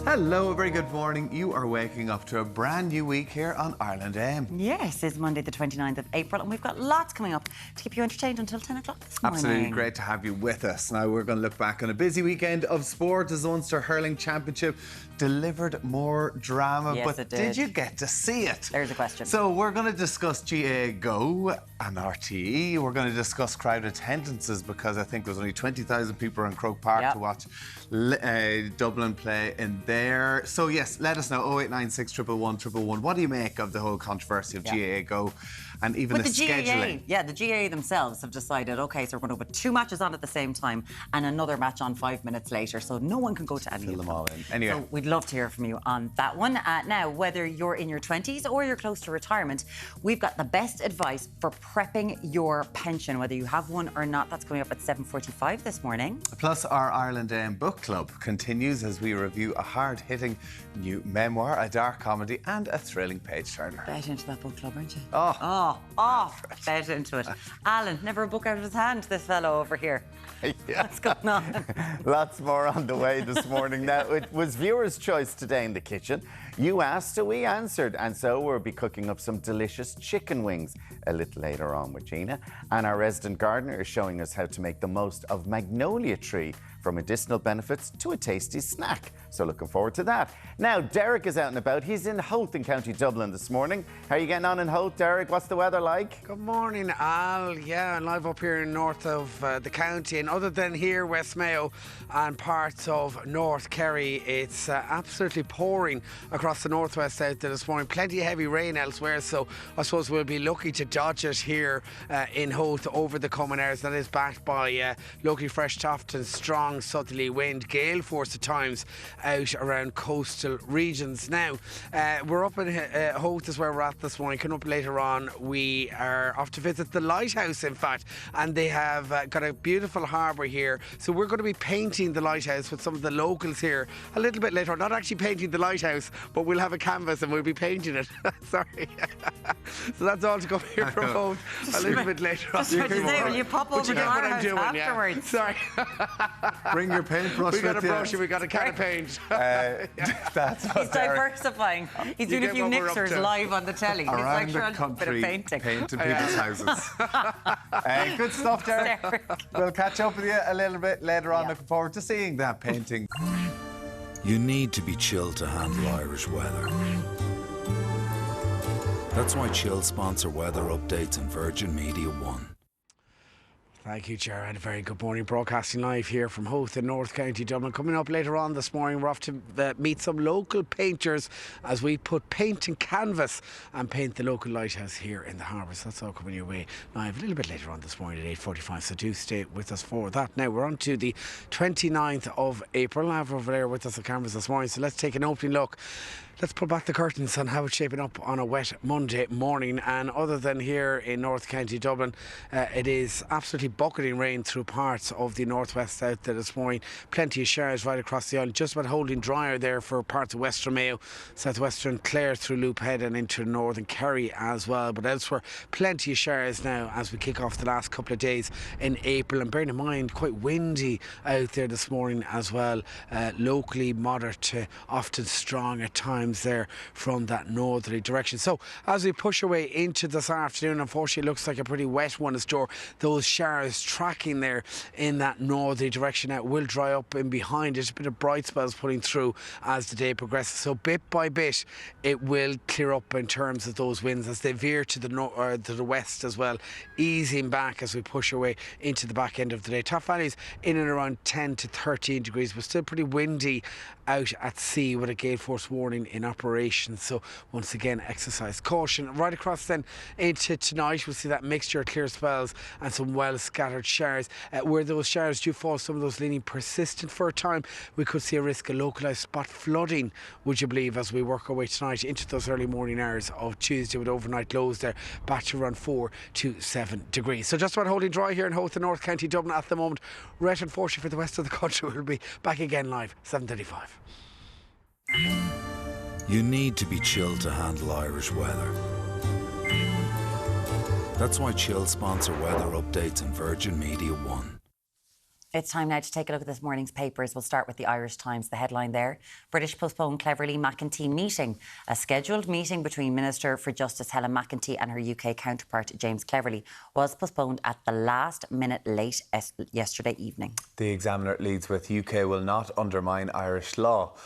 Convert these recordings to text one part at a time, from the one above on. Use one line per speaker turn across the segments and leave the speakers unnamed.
Hello, a very good morning. You are waking up to a brand new week here on Ireland AM.
Yes, it's Monday the 29th of April and we've got lots coming up to keep you entertained until 10 o'clock this morning.
Absolutely great to have you with us. Now we're going to look back on a busy weekend of sport as the Ulster Hurling Championship delivered more drama.
Yes,
but
it did.
You get to see it?
There's a question.
So we're going to discuss GAA Go and RTE. We're going to discuss crowd attendances because I think there's only 20,000 people in Croke Park to watch Dublin play in there. So yes, let us know 0896 111 111. What do you make of the whole controversy of GAA Go and even the scheduling?
The GAA themselves have decided, OK, so we're going to put 2 matches on at the same time and another match on 5 minutes later, so no one can go to any of them.
All in. Anyway.
So we'd love to hear from you on that one. Now, whether you're in your 20s or you're close to retirement, we've got the best advice for prepping your pension, whether you have one or not. That's coming up at 7:45 this morning.
Plus, our Ireland AM book club continues as we review a hard-hitting new memoir, a dark comedy and a thrilling page-turner.
Bet into that book club, aren't you? Bet into it. Alan, never a book out of his hand, this fellow over here.
Yeah.
What's going on?
Lots more on the way this morning. Now, it was viewers' choice today in the kitchen. You asked, so we answered. And so we'll be cooking up some delicious chicken wings a little later on with Gina. And our resident gardener is showing us how to make the most of magnolia tree, from medicinal benefits to a tasty snack. So looking forward to that. Now, Deric is out and about. He's in Howth in County Dublin this morning. How are you getting on in Howth, Deric? What's the weather like?
Good morning, Al. Yeah, I'm live up here in north of the county. And other than here, West Mayo and parts of North Kerry, it's absolutely pouring across the northwest out there this morning. Plenty of heavy rain elsewhere, so I suppose we'll be lucky to dodge it here in Howth over the coming hours. That is backed by locally fresh soft and strong southerly wind, gale force at times out around coastal regions. Now, we're up in Howth is where we're at this morning. Coming up later on, we are off to visit the lighthouse, in fact, and they have got a beautiful harbour here. So we're going to be painting the lighthouse with some of the locals here a little bit later on. Not actually painting the lighthouse, but we'll have a canvas and we'll be painting it. Sorry. So that's all to come here from Howth a little bit later on.
Will you pop over to our house afterwards?
Sorry.
Bring your paintbrush.
We got a brush and we got a can of paint.
That's what
He's diversifying. He's doing a few mixers live on the telly.
Around
He's
the
like,
country,
painting
people's houses. Good stuff, Deric. We'll catch up with you a little bit later on. Looking forward to seeing that painting.
You need to be chilled to handle Irish weather. That's why Chill sponsor weather updates on Virgin Media One.
Thank you, Jared. A very good morning. Broadcasting live here from Howth in North County Dublin. Coming up later on this morning, we're off to meet some local painters as we put paint and canvas and paint the local lighthouse here in the harbour. So that's all coming your way live a little bit later on this morning at 8:45. So do stay with us for that. Now, we're on to the 29th of April. I have over there with us the cameras this morning. So let's take an opening look. Let's pull back the curtains on how it's shaping up on a wet Monday morning. And other than here in North County Dublin, it is absolutely bucketing rain through parts of the northwest out there this morning. Plenty of showers right across the island, just about holding drier there for parts of Western Mayo, southwestern Clare through Loophead and into northern Kerry as well. But elsewhere, plenty of showers now as we kick off the last couple of days in April. And bearing in mind, quite windy out there this morning as well. Locally moderate to often strong at times there from that northerly direction. So as we push our way into this afternoon, unfortunately it looks like a pretty wet one in store. Those showers tracking there in that northerly direction now will dry up in behind it. A bit of bright spells putting through as the day progresses. So bit by bit it will clear up in terms of those winds as they veer to the west as well, easing back as we push our way into the back end of the day. Top values in and around 10 to 13 degrees, but still pretty windy out at sea with a gale force warning in operation. So once again, exercise caution. Right across then into tonight, we'll see that mixture of clear spells and some well scattered showers. Where those showers do fall, some of those leaning persistent for a time, we could see a risk of localised spot flooding, would you believe, as we work our way tonight into those early morning hours of Tuesday, with overnight lows there back to around 4 to 7 degrees. So just about holding dry here in Howth in North County Dublin at the moment. Right, unfortunately for the west of the country, we'll be back again live 7:35.
You need to be chilled to handle Irish weather. That's why Chill sponsor weather updates on Virgin Media One.
It's time now to take a look at this morning's papers. We'll start with the Irish Times. The headline there: British postpone cleverly McEntee meeting. A scheduled meeting between Minister for Justice Helen McEntee and her UK counterpart James Cleverly was postponed at the last minute late yesterday evening.
The Examiner leads with UK will not undermine Irish law.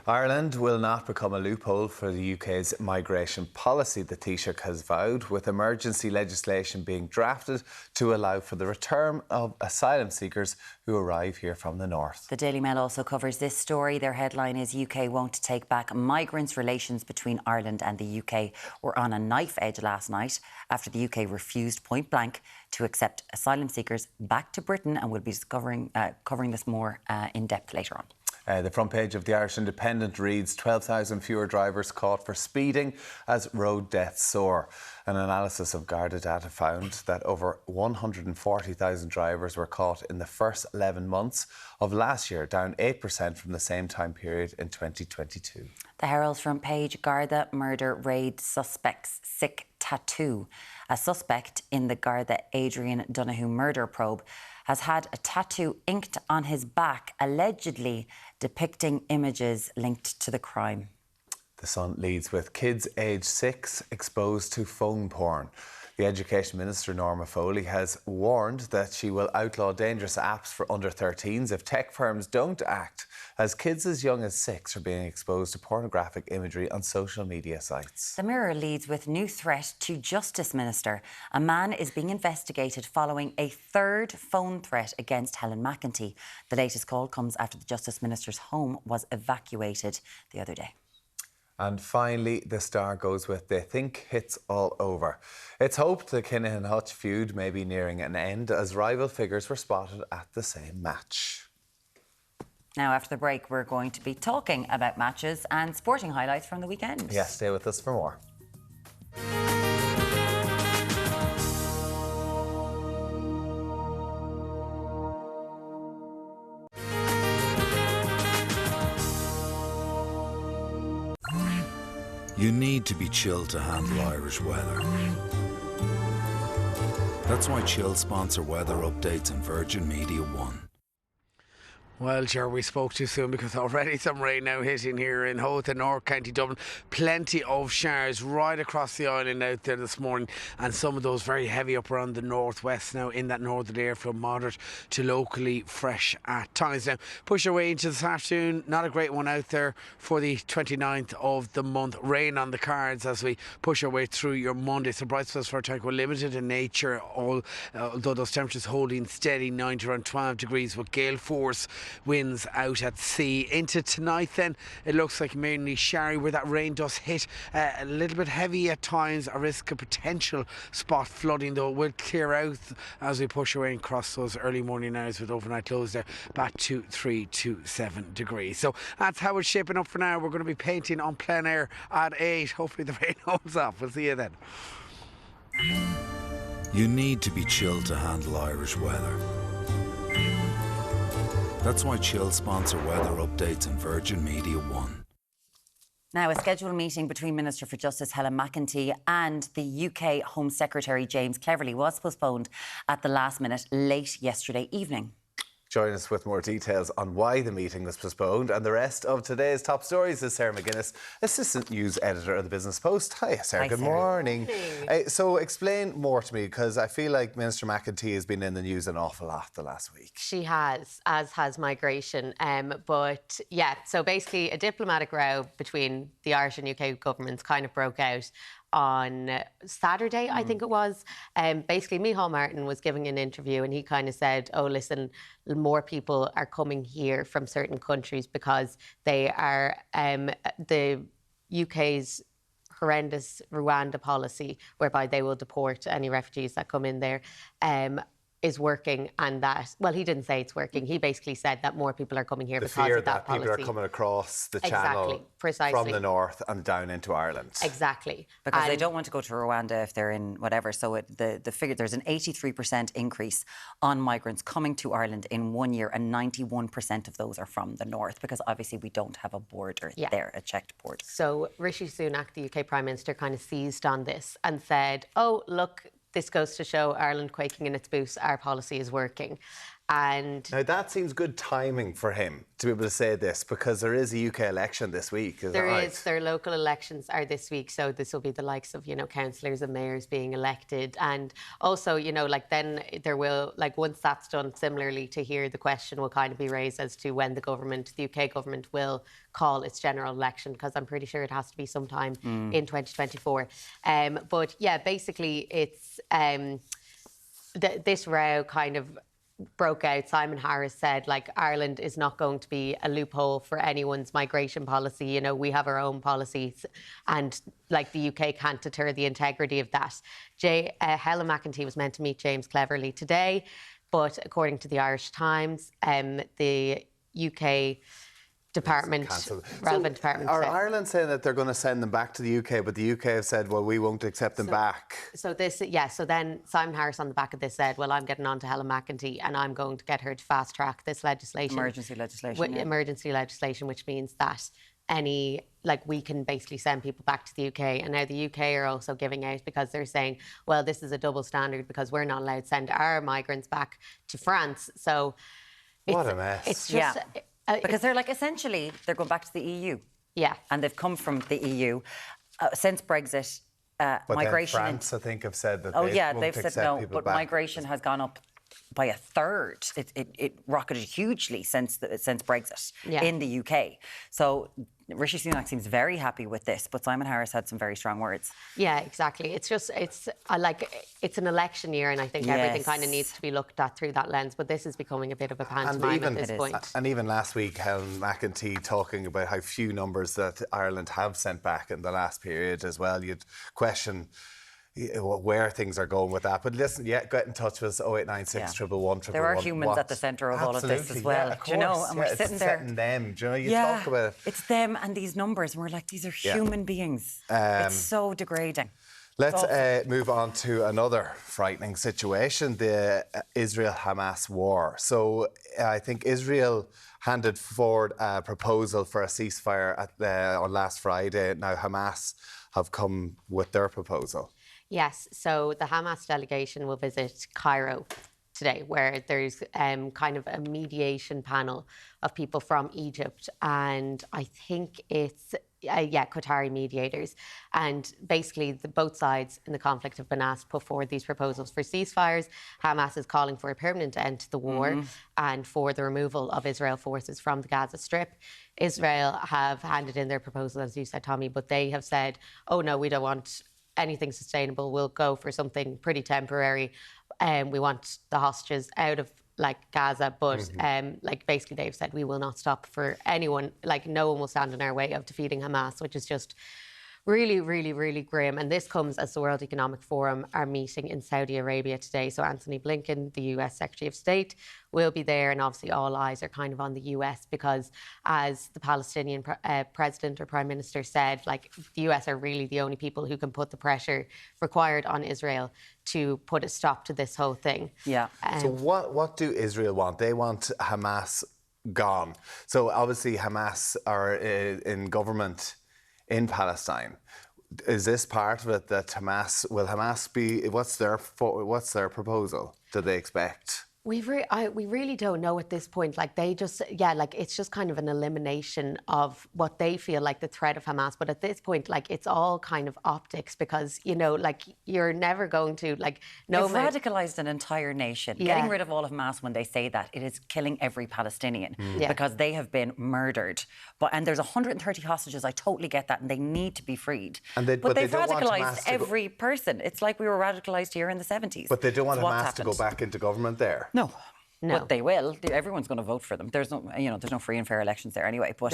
Ireland will not become a loophole for the UK's migration policy, the Taoiseach has vowed, with emergency legislation being drafted to allow for the return of asylum seekers who arrive here from the north.
The Daily Mail also covers this story. Their headline is UK won't take back migrants. Relations between Ireland and the UK were on a knife edge last night after the UK refused point blank to accept asylum seekers back to Britain, and we'll be covering this more in depth later on.
The front page of the Irish Independent reads 12,000 fewer drivers caught for speeding as road deaths soar. An analysis of Garda data found that over 140,000 drivers were caught in the first 11 months of last year, down 8% from the same time period in 2022.
The Herald's front page: Garda murder raid suspect's sick tattoo. A suspect in the Garda Adrian Donoghue murder probe has had a tattoo inked on his back, allegedly depicting images linked to the crime.
The Sun leads with kids aged 6 exposed to phone porn. The Education Minister, Norma Foley, has warned that she will outlaw dangerous apps for under 13s if tech firms don't act, as kids as young as 6 are being exposed to pornographic imagery on social media sites.
The Mirror leads with new threat to Justice Minister. A man is being investigated following a third phone threat against Helen McEntee. The latest call comes after the Justice Minister's home was evacuated the other day.
And finally, the Star goes with they think it's all over. It's hoped the Kinahan Hutch feud may be nearing an end as rival figures were spotted at the same match.
Now, after the break, we're going to be talking about matches and sporting highlights from the weekend.
Yes, stay with us for more.
You need to be chilled to handle Irish weather. That's why Chill sponsor weather updates in Virgin Media One.
Well, sure, we spoke too soon because already some rain now hitting here in Howth in North County Dublin. Plenty of showers right across the island out there this morning, and some of those very heavy up around the northwest now in that northern airflow, moderate to locally fresh at times. Now, push our way into this afternoon. Not a great one out there for the 29th of the month. Rain on the cards as we push our way through your Monday. So bright spots for our time, limited in nature, although those temperatures holding steady, 9 to around 12 degrees with gale force winds out at sea. Into tonight then, it looks like mainly showery where that rain does hit a little bit heavy at times. A risk of potential spot flooding, though it will clear out as we push away and cross those early morning hours with overnight lows there back to 3 to 7 degrees. So that's how it's shaping up for now. We're going to be painting on plein air at 8. Hopefully the rain holds off. We'll see you then.
You need to be chilled to handle Irish weather. That's why Chill sponsor weather updates in Virgin Media One.
Now, a scheduled meeting between Minister for Justice Helen McEntee and the UK Home Secretary James Cleverly was postponed at the last minute late yesterday evening.
Join us with more details on why the meeting was postponed and the rest of today's top stories is Sarah McGuinness, Assistant News Editor of the Business Post. Hi, Sarah.
Hi,
Good
Sarah.
morning. So explain more to me, because I feel like Minister McEntee has been in the news an awful lot the last week.
She has, as has migration. But yeah, so basically a diplomatic row between the Irish and UK governments kind of broke out on Saturday, I think it was. Basically, Micheál Martin was giving an interview and he kind of said, oh, listen, more people are coming here from certain countries because they are the UK's horrendous Rwanda policy, whereby they will deport any refugees that come in there, is working, and that, well, he didn't say it's working. He basically said that more people are coming here because of that policy.
People are coming across the channel from the north and down into Ireland.
Exactly.
Because they don't want to go to Rwanda if they're in whatever. So the figure, there's an 83% increase on migrants coming to Ireland in 1 year, and 91% of those are from the north, because obviously we don't have a border there, a checked border.
So Rishi Sunak, the UK Prime Minister, kind of seized on this and said, oh, look, this goes to show Ireland quaking in its boots, our policy is working. And
now that seems good timing for him to be able to say this, because there is a UK election this week. Is that right?
their local elections are this week, so this will be the likes of, councillors and mayors being elected. And also, then there will, once that's done, similarly to here, the question will kind of be raised as to when the UK government will call its general election, because I'm pretty sure it has to be sometime in 2024. But yeah, basically it's this row kind of broke out. Simon Harris said, Ireland is not going to be a loophole for anyone's migration policy. We have our own policies, and the UK can't deter the integrity of that. Helen McEntee was meant to meet James Cleverly today, but according to the Irish Times, the UK relevant department.
Are Ireland saying that they're going to send them back to the UK, but the UK have said, well, we won't accept them back?
So then Simon Harris on the back of this said, well, I'm getting on to Helen McEntee and I'm going to get her to fast track this legislation.
Emergency legislation.
Emergency legislation, which means that we can basically send people back to the UK. And now the UK are also giving out, because they're saying, well, this is a double standard because we're not allowed to send our migrants back to France. So
what a mess.
It's just...
because they're essentially, they're going back to the EU.
Yeah.
And they've come from the EU. Since Brexit,
but
migration...
Then France, I think, have said that
they've said no, but
back.
Migration has gone up by a third. It rocketed hugely since Brexit in the UK. So Rishi Sunak seems very happy with this, but Simon Harris had some very strong words.
Yeah, exactly. It's an election year, and I think everything kind of needs to be looked at through that lens. But this is becoming a bit of a pantomime at this point.
And even last week, Helen McEntee talking about how few numbers that Ireland have sent back in the last period as well. You'd question where things are going with that. But listen, get in touch with us, 0896 111
There are humans at the centre of all of this as well.
Yeah, of
do you know? And we're sitting there.
It's them. Do you know? You talk about it.
It's them and these numbers, and we're like, these are human beings. It's so degrading.
Let's move on to another frightening situation, the Israel-Hamas war. So I think Israel handed forward a proposal for a ceasefire on last Friday. Now Hamas have come with their proposal.
Yes, so the Hamas delegation will visit Cairo today, where there's kind of a mediation panel of people from Egypt, and I think it's Qatari mediators. And basically, both sides in the conflict have been asked to put forward these proposals for ceasefires. Hamas is calling for a permanent end to the war and for the removal of Israel forces from the Gaza Strip. Israel have handed in their proposal, as you said, Tommy, but they have said, oh no, we don't want anything sustainable. We'll go for something pretty temporary. We want the hostages out of Gaza, but basically they've said we will not stop for anyone. No one will stand in our way of defeating Hamas, which is just really, really, really grim. And this comes as the World Economic Forum are meeting in Saudi Arabia today. So Anthony Blinken, the US Secretary of State, will be there. And obviously all eyes are kind of on the US because, as the Palestinian president or prime minister said, the US are really the only people who can put the pressure required on Israel to put a stop to this whole thing.
Yeah.
So what do Israel want? They want Hamas gone. So obviously Hamas are in government in Palestine. Is this part of it that will Hamas be, what's their proposal? Do they expect?
We really don't know at this point. It's just kind of an elimination of what they feel like the threat of Hamas. But at this point, it's all kind of optics because, you're never going to,
They've radicalised an entire nation. Yeah. Getting rid of all of Hamas, when they say that, it is killing every Palestinian because they have been murdered. And there's 130 hostages. I totally get that. And they need to be freed. But they've radicalised every person. It's like we were radicalised here in the 70s.
But they don't want Hamas to go back into government there.
No. But they will. Everyone's going to vote for them. There's no free and fair elections there anyway. But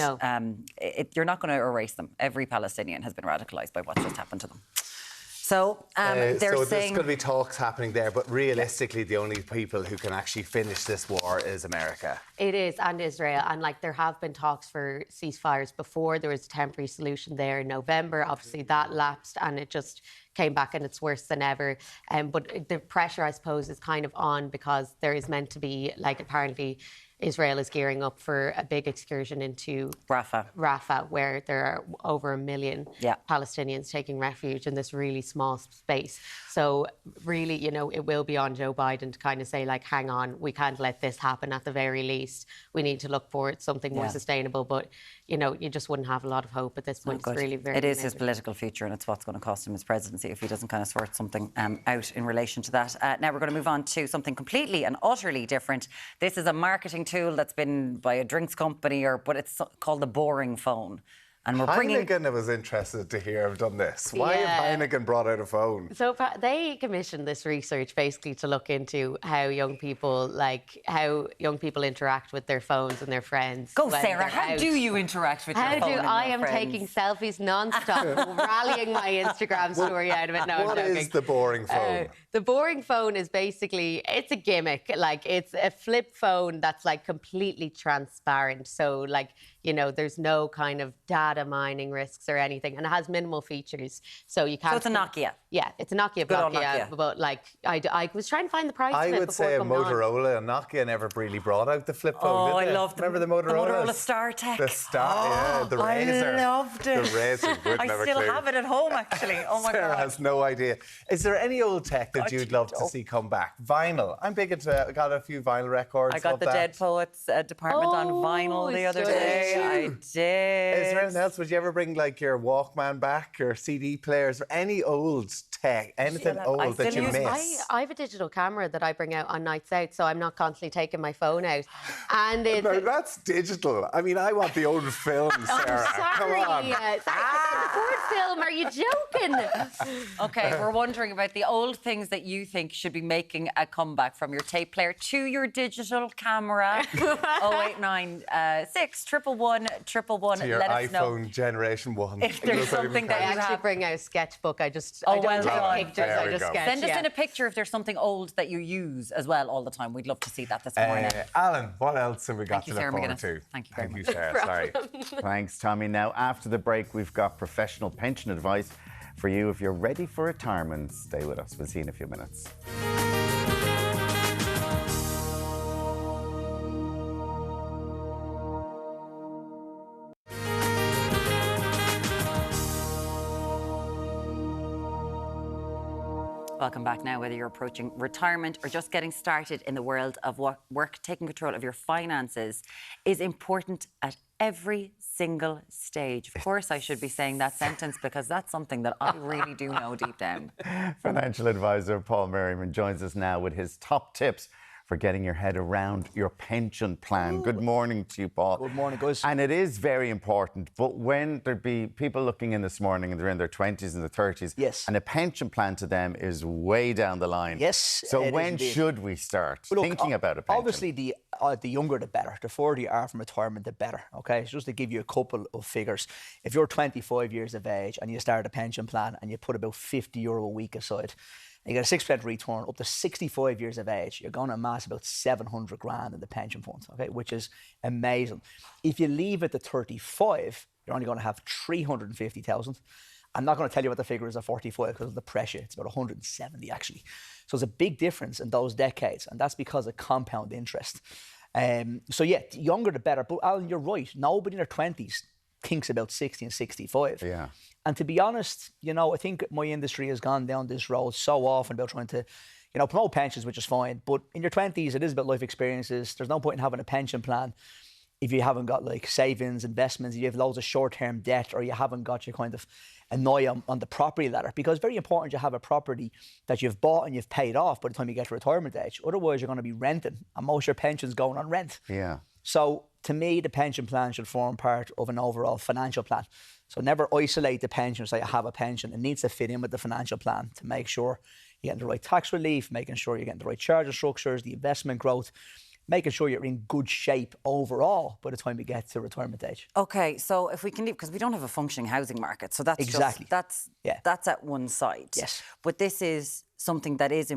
you're not going to erase them. Every Palestinian has been radicalised by what's just happened to them. So they're saying... So
there's going to be talks happening there, but realistically the only people who can actually finish this war is America.
It is, and Israel. And there have been talks for ceasefires before. There was a temporary solution there in November. Obviously that lapsed and it just came back and it's worse than ever. But the pressure, I suppose, is kind of on because there is meant to be, apparently Israel is gearing up for a big excursion into Rafah, where there are over 1 million Palestinians taking refuge in this really small space. So really, you know, it will be on Joe Biden to kind of say, like, hang on, we can't let this happen at the very least. We need to look for something more sustainable. But, you know, you just wouldn't have a lot of hope at this point. It's really very
It is his political future, and it's what's going to cost him his presidency if he doesn't kind of sort something out in relation to that. Now we're going to move on to something completely and utterly different. This is a marketing tool that's been by a drinks company, but it's called the boring phone. And we're bringing...
Heineken was interested to hear have done this. Why have Heineken brought out a phone?
So they commissioned this research basically to look into how young people interact with their phones and their friends.
Go, Sarah. How do you interact with your phone and your
I am
friends?
taking selfies non-stop, rallying my Instagram story out of it. No,
what
I'm joking.
is the boring phone?
The boring phone is basically, it's a gimmick. Like, it's a flip phone that's like completely transparent. So like, you know, there's no kind of data mining risks or anything, and it has minimal features. So you can't...
So it's a Nokia?
Yeah, it's a Nokia Nokia. But like, I was trying to find the price of it.
I would say a Motorola. And Nokia never really brought out the flip phone, did they?
I loved
Remember the Motorola?
The Motorola StarTech.
The the Razr.
I loved it.
The Razr.
I still have it at home, actually. Oh my
Sarah
God.
has no idea. Is there any old tech that you'd love to see come back? Vinyl. I'm big into... I got a few vinyl records.
I got the Dead Poets department on vinyl the other day. I did.
Is there anything else? Would you ever bring like your Walkman back, your CD players, or any old tech, anything old that you miss?
I have a digital camera that I bring out on nights out, so I'm not constantly taking my phone out. And it's...
No, that's digital. I mean, I want the old film, Sarah.
I'm sorry.
Come on.
Board film, are you joking?
Okay, we're wondering about the old things that you think should be making a comeback, from your tape player to your digital camera. 0896 111 111.
To your
Let us know
iPhone Generation 1.
if there's something that
I
you
actually
have.
bring out a sketchbook. I don't
well
take
done.
pictures,
There
I
we
just
go.
sketch.
Send us in a picture if there's something old that you use as well all the time. We'd love to see that this morning.
Alan, what else have we got
Thank you,
to look
Sarah
forward
McGuinness.
to?
Thank you very much.
Sarah. Sorry.
Thanks, Tommy. Now, after the break, we've got professional pension advice for you. If you're ready for retirement, stay with us. We'll see you in a few minutes.
Welcome back now. Whether you're approaching retirement or just getting started in the world of work, taking control of your finances is important at every single stage. Of course, I should be saying that sentence because that's something that I really do know deep down.
Financial advisor Paul Merriman joins us now with his top tips for getting your head around your pension plan. Good morning to you, Paul.
Good morning, guys.
And it is very important, but when there be people looking in this morning and they're in their 20s and their 30s,
yes,
and a pension plan to them is way down the line.
Yes.
So when should we start thinking about a pension?
Obviously, the younger the better. The further you are from retirement, the better. Okay, so just to give you a couple of figures, if you're 25 years of age and you start a pension plan and you put about €50 a week aside, you get a 6% return up to 65 years of age, you're going to amass about 700 grand in the pension funds, okay, which is amazing. If you leave it to 35, you're only going to have 350,000. I'm not going to tell you what the figure is at 45 because of the pressure. It's about 170 actually. So it's a big difference in those decades, and that's because of compound interest. So yeah, the younger the better. But Alan, you're right. Nobody in their 20s thinks about 60 and 65.
Yeah.
And to be honest, you know, I think my industry has gone down this road so often about trying to, you know, promote pensions, which is fine. But in your 20s, it is about life experiences. There's no point in having a pension plan if you haven't got like savings, investments, if you have loads of short-term debt, or you haven't got your kind of an eye on the property ladder. Because it's very important you have a property that you've bought and you've paid off by the time you get to retirement age. Otherwise, you're going to be renting, and most of your pension's going on rent.
Yeah.
So to me, the pension plan should form part of an overall financial plan. So never isolate the pension and say, I have a pension. It needs to fit in with the financial plan to make sure you're getting the right tax relief, making sure you're getting the right charging structures, the investment growth, making sure you're in good shape overall by the time you get to retirement age.
Okay, so if we can leave, because we don't have a functioning housing market, so that's
Exactly.
that's at one side.
Yes.
But this is something that is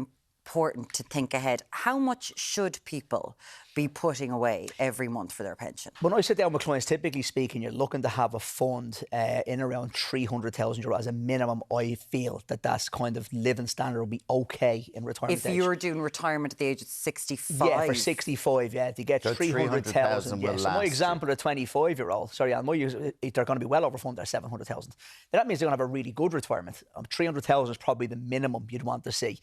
important to think ahead. How much should people be putting away every month for their pension?
When I sit down with clients, typically speaking, you're looking to have a fund in around €300,000 as a minimum. I feel that that's kind of living standard will be okay in retirement.
If you're doing retirement at the age of 65.
Yeah, for 65, yeah, to get
So
300,000. Yeah. So my example, a 25-year-old, sorry, they're going to be well overfunded at 700,000. That means they're going to have a really good retirement. 300,000 is probably the minimum you'd want to see.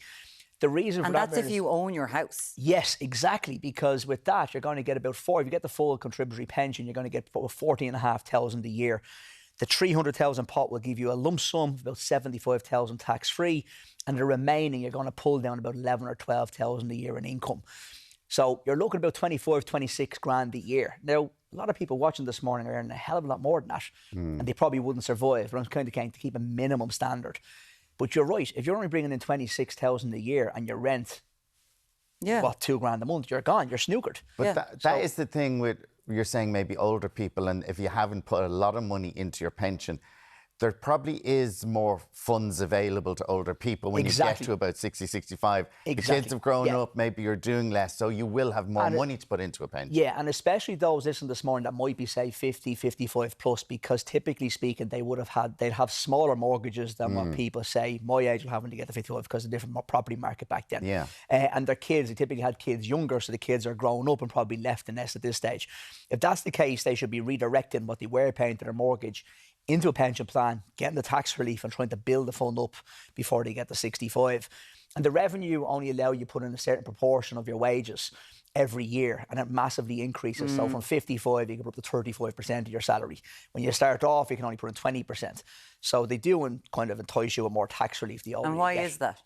The reason for
that's if you own your house.
Yes, exactly. Because with that, you're going to get about if you get the full contributory pension, you're going to get about 14,500 a year. The 300,000 pot will give you a lump sum of about 75,000 tax free, and the remaining you're going to pull down about 11 or 12,000 a year in income. So you're looking at about 25, 26 grand a year. Now, a lot of people watching this morning are earning a hell of a lot more than that, and they probably wouldn't survive. But I'm kind of keen to keep a minimum standard. But you're right. If you're only bringing in 26,000 a year and your rent, what, 2 grand a month, you're gone. You're snookered.
But that is the thing with, you're saying maybe older people, and if you haven't put a lot of money into your pension, there probably is more funds available to older people when you get to about 60, 65. The kids have grown up, maybe you're doing less, so you will have more money to put into a pension.
Yeah, and especially those listening this morning that might be, say, 50, 55 plus, because typically speaking, they'd have smaller mortgages than what people, say, my age were having to get to 55 because of the different property market back then.
Yeah.
And their kids, they typically had kids younger, so the kids are growing up and probably left the nest at this stage. If that's the case, they should be redirecting what they were paying to their mortgage into a pension plan, getting the tax relief and trying to build the fund up before they get to 65. And the revenue only allow you to put in a certain proportion of your wages every year, and it massively increases. So from 55, you can put up to 35% of your salary. When you start off, you can only put in 20%. So they do kind of entice you with more tax relief.
And why is that?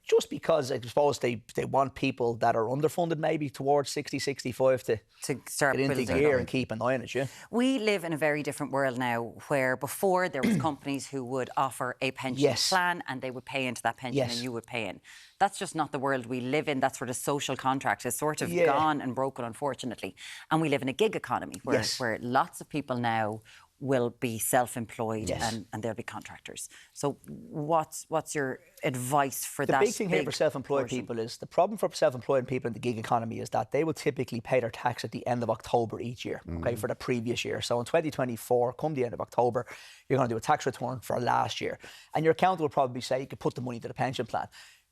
Just because I suppose they want people that are underfunded maybe towards 60, 65 to
start
get into gear and keep an eye on it. Yeah.
We live in a very different world now, where before there was companies who would offer a pension plan and they would pay into that pension and you would pay in. That's just not the world we live in. That sort of social contract is sort of gone and broken, unfortunately. And we live in a gig economy where lots of people now will be self-employed and they'll be contractors. So what's your advice for that?
The big thing here for self-employed people is, the problem for self-employed people in the gig economy is that they will typically pay their tax at the end of October each year, for the previous year. So in 2024, come the end of October, you're going to do a tax return for last year. And your accountant will probably say you could put the money into the pension plan,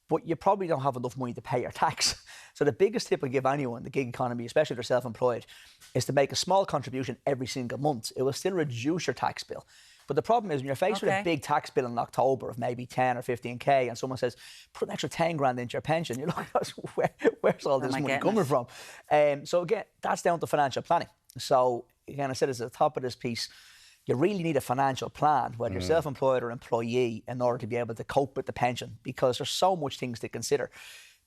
but you probably don't have enough money to pay your tax. So the biggest tip I give anyone in the gig economy, especially if they're self-employed, is to make a small contribution every single month. It will still reduce your tax bill. But the problem is when you're faced with a big tax bill in October of maybe 10 or 15K, and someone says, put an extra 10 grand into your pension, you're like, where's all this money coming from? So again, that's down to financial planning. So again, I said it's at the top of this piece, you really need a financial plan, whether you're self-employed or employee, in order to be able to cope with the pension, because there's so much things to consider.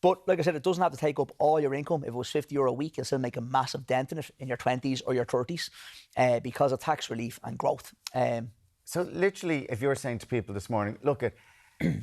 But like I said, it doesn't have to take up all your income. If it was €50 a week, you'll still make a massive dent in it in your 20s or your 30s because of tax relief and growth.
So literally, if you're saying to people this morning, look,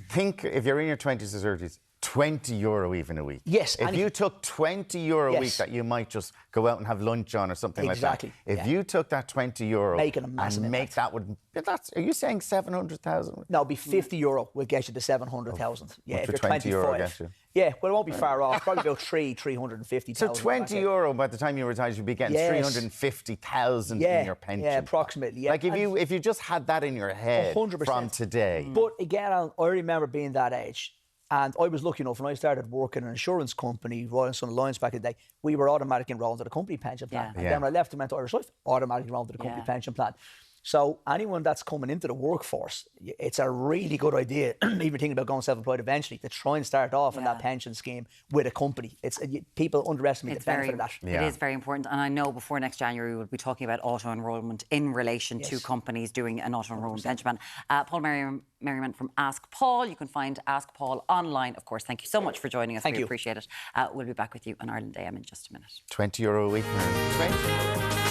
think if you're in your 20s or 30s, €20 even a week.
Yes.
If you took €20 a week that you might just go out and have lunch on or something like that. If you took that €20
making a massive
and make that would, are you saying 700,000?
No, it'd be €50 will get you to 700,000. Yeah, if you're
€20 get you.
Yeah, well, it won't be far off. Probably about 350,000.
So €20 by the time you retire, you'd be getting 350,000 in your pension.
Yeah, approximately. Yeah.
Like if you just had that in your head 100%. From today.
But again, I remember being that age. And I was lucky enough, when I started working in an insurance company, Royal & Sun Alliance back in the day, we were automatically enrolled into the company pension plan. And then when I left and went to Irish Life, automatically enrolled into the company pension plan. So anyone that's coming into the workforce, it's a really good idea, even thinking about going self-employed eventually, to try and start off in that pension scheme with a company. People underestimate the benefit of that.
It is very important. And I know before next January, we'll be talking about auto-enrolment in relation to companies doing an auto-enrolment pension plan. Paul Merriman from Ask Paul. You can find Ask Paul online, of course. Thank you so much for joining us. We appreciate it. We'll be back with you on Ireland AM in just a minute.
€20 a week, Mary. 20.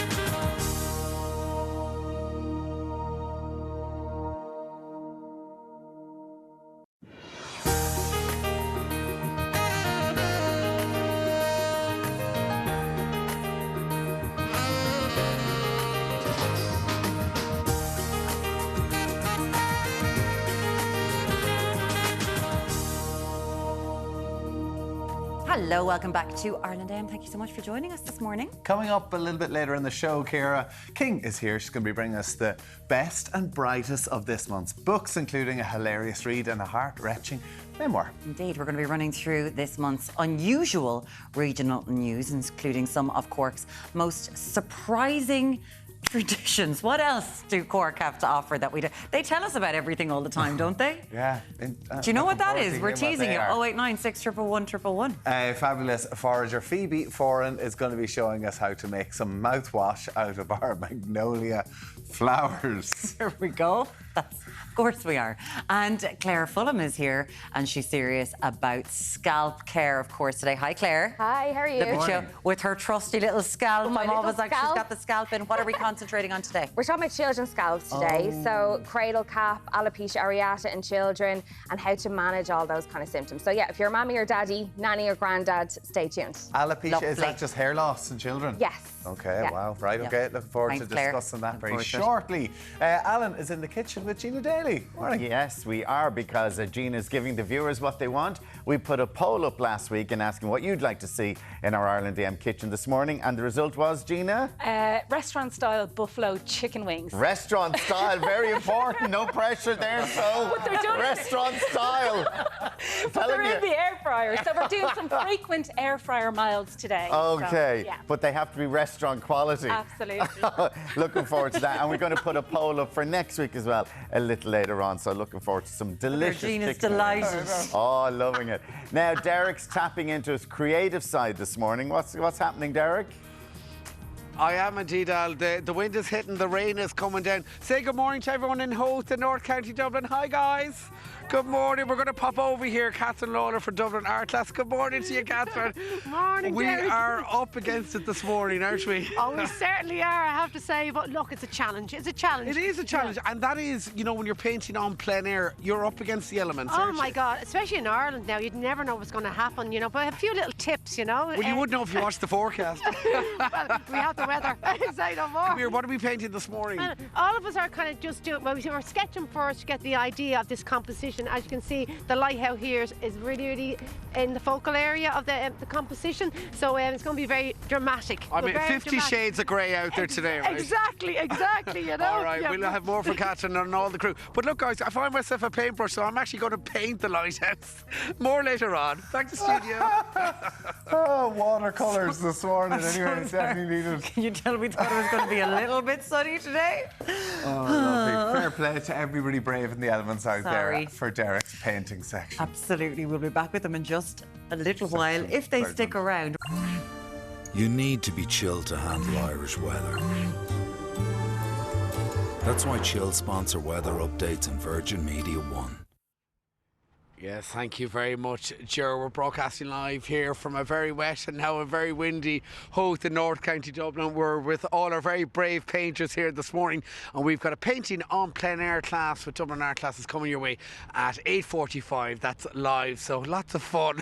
Hello, welcome back to Ireland AM. Thank you so much for joining us this morning.
Coming up a little bit later in the show, Ciara King is here. She's going to be bringing us the best and brightest of this month's books, including a hilarious read and a heart-wrenching memoir.
Indeed, we're going to be running through this month's unusual regional news, including some of Cork's most surprising traditions. What else do Cork have to offer that we do? They tell us about everything all the time, don't they?
Yeah.
Do you know what that is? We're teasing you. 089 611 111.
Fabulous forager Phoebe Foran is going to be showing us how to make some mouthwash out of our magnolia flowers.
There we go. Of course we are. And Claire Fulham is here, and she's serious about scalp care, of course, today. Hi, Claire.
Hi, how are you?
Look at you with her trusty little scalp.
My
I'm
little
always like, she's
scalp.
got the scalp in. What are we concentrating on today?
We're talking about children's scalps today. So cradle cap, alopecia areata in children, and how to manage all those kind of symptoms. So yeah, if you're mommy or daddy, nanny or granddad, stay tuned.
Alopecia, is that just hair loss in children?
Yes.
Okay,
Yeah.
wow, right,
Yeah.
okay. Looking forward
Thanks,
to
Claire.
discussing that
Looking
very
forward to it.
shortly. Alan is in the kitchen with Gina Daly. Morning.
Yes, we are, because Gina's giving the viewers what they want. We put a poll up last week and asking what you'd like to see in our Ireland AM kitchen this morning, and the result was, Gina?
Restaurant-style buffalo chicken wings.
Restaurant style, very important. No pressure there, so
they're doing-
restaurant style.
They're in the air fryer, so we're doing some frequent air fryer miles today.
Okay,
So, yeah.
but they have to be restaurant quality.
Absolutely.
Looking forward to that. And we're going to put a poll up for next week as well, a little later on. So looking forward to some delicious
Gina's
chicken.
delighted.
Oh, loving it. Now, Derek's tapping into his creative side this morning. What's happening, Deric?
I am indeed, Al. The wind is hitting, the rain is coming down. Say good morning to everyone in Howth in North County Dublin. Hi, guys. Good morning. We're going to pop over here. Catherine Lawler for Dublin Art Class. Good morning to you, Catherine.
Morning,
We
Jerry.
are up against it this morning, aren't we?
Oh, we certainly are, I have to say. But look, it's a challenge. It's a challenge.
It is a challenge, and that is, you know, when you're painting on plein air, you're up against the elements,
Oh
aren't
my
you?
God, especially in Ireland now, you'd never know what's going to happen, you know. But a few little tips, you know.
Well, you would know if you watched the forecast.
Well, we have the weather. Say no more.
Come here, what are we painting this morning?
And all of us are kind of just doing, well, we're sketching first to get the idea of this composition. As you can see, the lighthouse here is really, really in the focal area of the composition. So it's going to be very dramatic.
I
but
mean,
very
50
dramatic.
shades of grey out there today, right?
Exactly, you know.
All right,
Yeah.
we'll have more for Catherine and all the crew. But look, guys, I find myself a paintbrush, so I'm actually going to paint the lighthouse. More later on. Back to studio.
Oh, watercolours this morning. Anyway, it's definitely needed.
Can you tell we thought it was going to be a little bit sunny today?
Oh, lovely. Fair play to everybody braving the elements out
Sorry.
there for Derek's painting section.
Absolutely. We'll be back with them in just a little while if they
Very
stick
good.
around.
You need to be chilled to handle Irish weather. That's why Chill sponsor weather updates on Virgin Media One.
Yes, thank you very much, Ger. We're broadcasting live here from a very wet and now a very windy Howth in North County Dublin. We're with all our very brave painters here this morning, and we've got a painting on plein air class with Dublin Art Classes coming your way at 8:45. That's live, so lots of fun,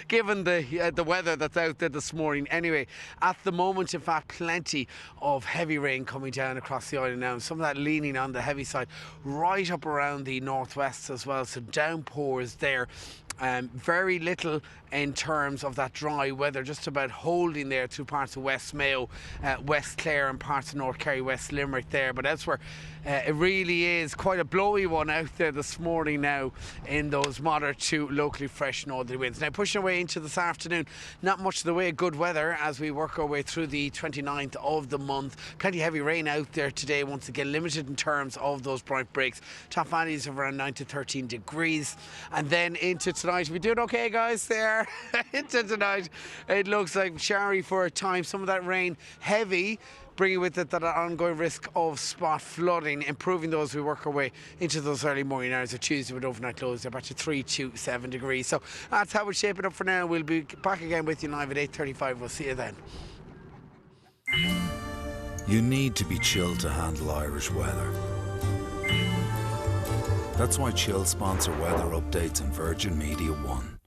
given the weather that's out there this morning. Anyway, at the moment, in fact, plenty of heavy rain coming down across the island now. Some of that leaning on the heavy side, right up around the northwest as well. So downpours there. Very little in terms of that dry weather, just about holding there through parts of West Mayo, West Clare and parts of North Kerry, West Limerick there. But elsewhere, it really is quite a blowy one out there this morning now in those moderate to locally fresh northerly winds. Now pushing our way into this afternoon, not much in the way of good weather as we work our way through the 29th of the month. Plenty of heavy rain out there today, once again limited in terms of those bright breaks. Top valleys of around 9 to 13 degrees. And then into tonight, we doing okay, guys, there? Into tonight, it looks like showery for a time. Some of that rain heavy, bringing with it that ongoing risk of spot flooding, improving those as we work our way into those early morning hours of Tuesday with overnight lows. They're back to 3 to 7 degrees. So that's how we'll shape it up for now. We'll be back again with you live at 8:35. We'll see you then.
You need to be chilled to handle Irish weather. That's why Chill sponsor weather updates on Virgin Media One.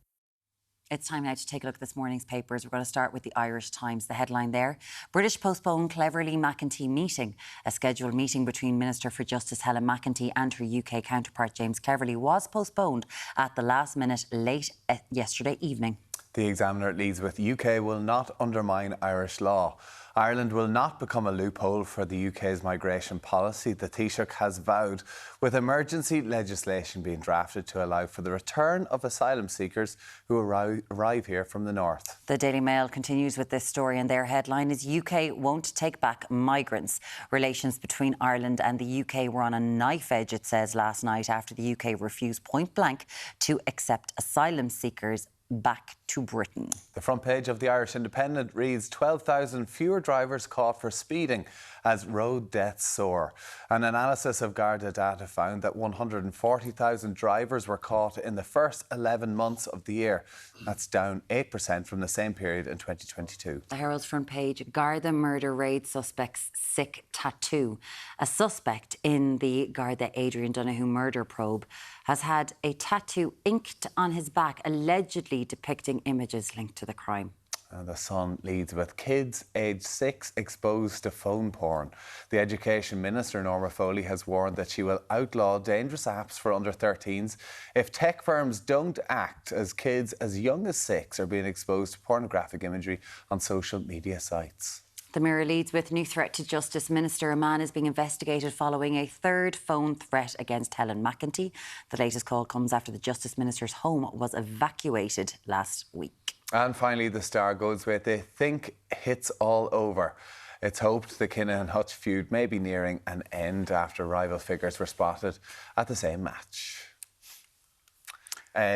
It's time now to take a look at this morning's papers. We're going to start with the Irish Times. The headline there: British postpone Cleverly McEntee meeting. A scheduled meeting between Minister for Justice Helen McEntee and her UK counterpart James Cleverly was postponed at the last minute late yesterday evening.
The Examiner leads with UK will not undermine Irish law. Ireland will not become a loophole for the UK's migration policy, the Taoiseach has vowed, with emergency legislation being drafted to allow for the return of asylum seekers who arrive here from the north.
The Daily Mail continues with this story, and their headline is UK won't take back migrants. Relations between Ireland and the UK were on a knife edge, it says, last night after the UK refused point blank to accept asylum seekers back to Britain.
The front page of the Irish Independent reads 12,000 fewer drivers caught for speeding as road deaths soar. An analysis of Garda data found that 140,000 drivers were caught in the first 11 months of the year. That's down 8% from the same period in 2022.
The Herald's front page, Garda murder raid suspect's sick tattoo. A suspect in the Garda Adrian Donoghue murder probe has had a tattoo inked on his back, allegedly depicting images linked to the crime.
And the Sun leads with kids aged 6 exposed to phone porn. The Education Minister, Norma Foley, has warned that she will outlaw dangerous apps for under 13s if tech firms don't act, as kids as young as 6 are being exposed to pornographic imagery on social media sites.
The Mirror leads with new threat to Justice Minister. A man is being investigated following a third phone threat against Helen McEntee. The latest call comes after the Justice Minister's home was evacuated last week.
And finally, the Star goes with, they think it's all over. It's hoped the Kinnan and Hutch feud may be nearing an end after rival figures were spotted at the same match.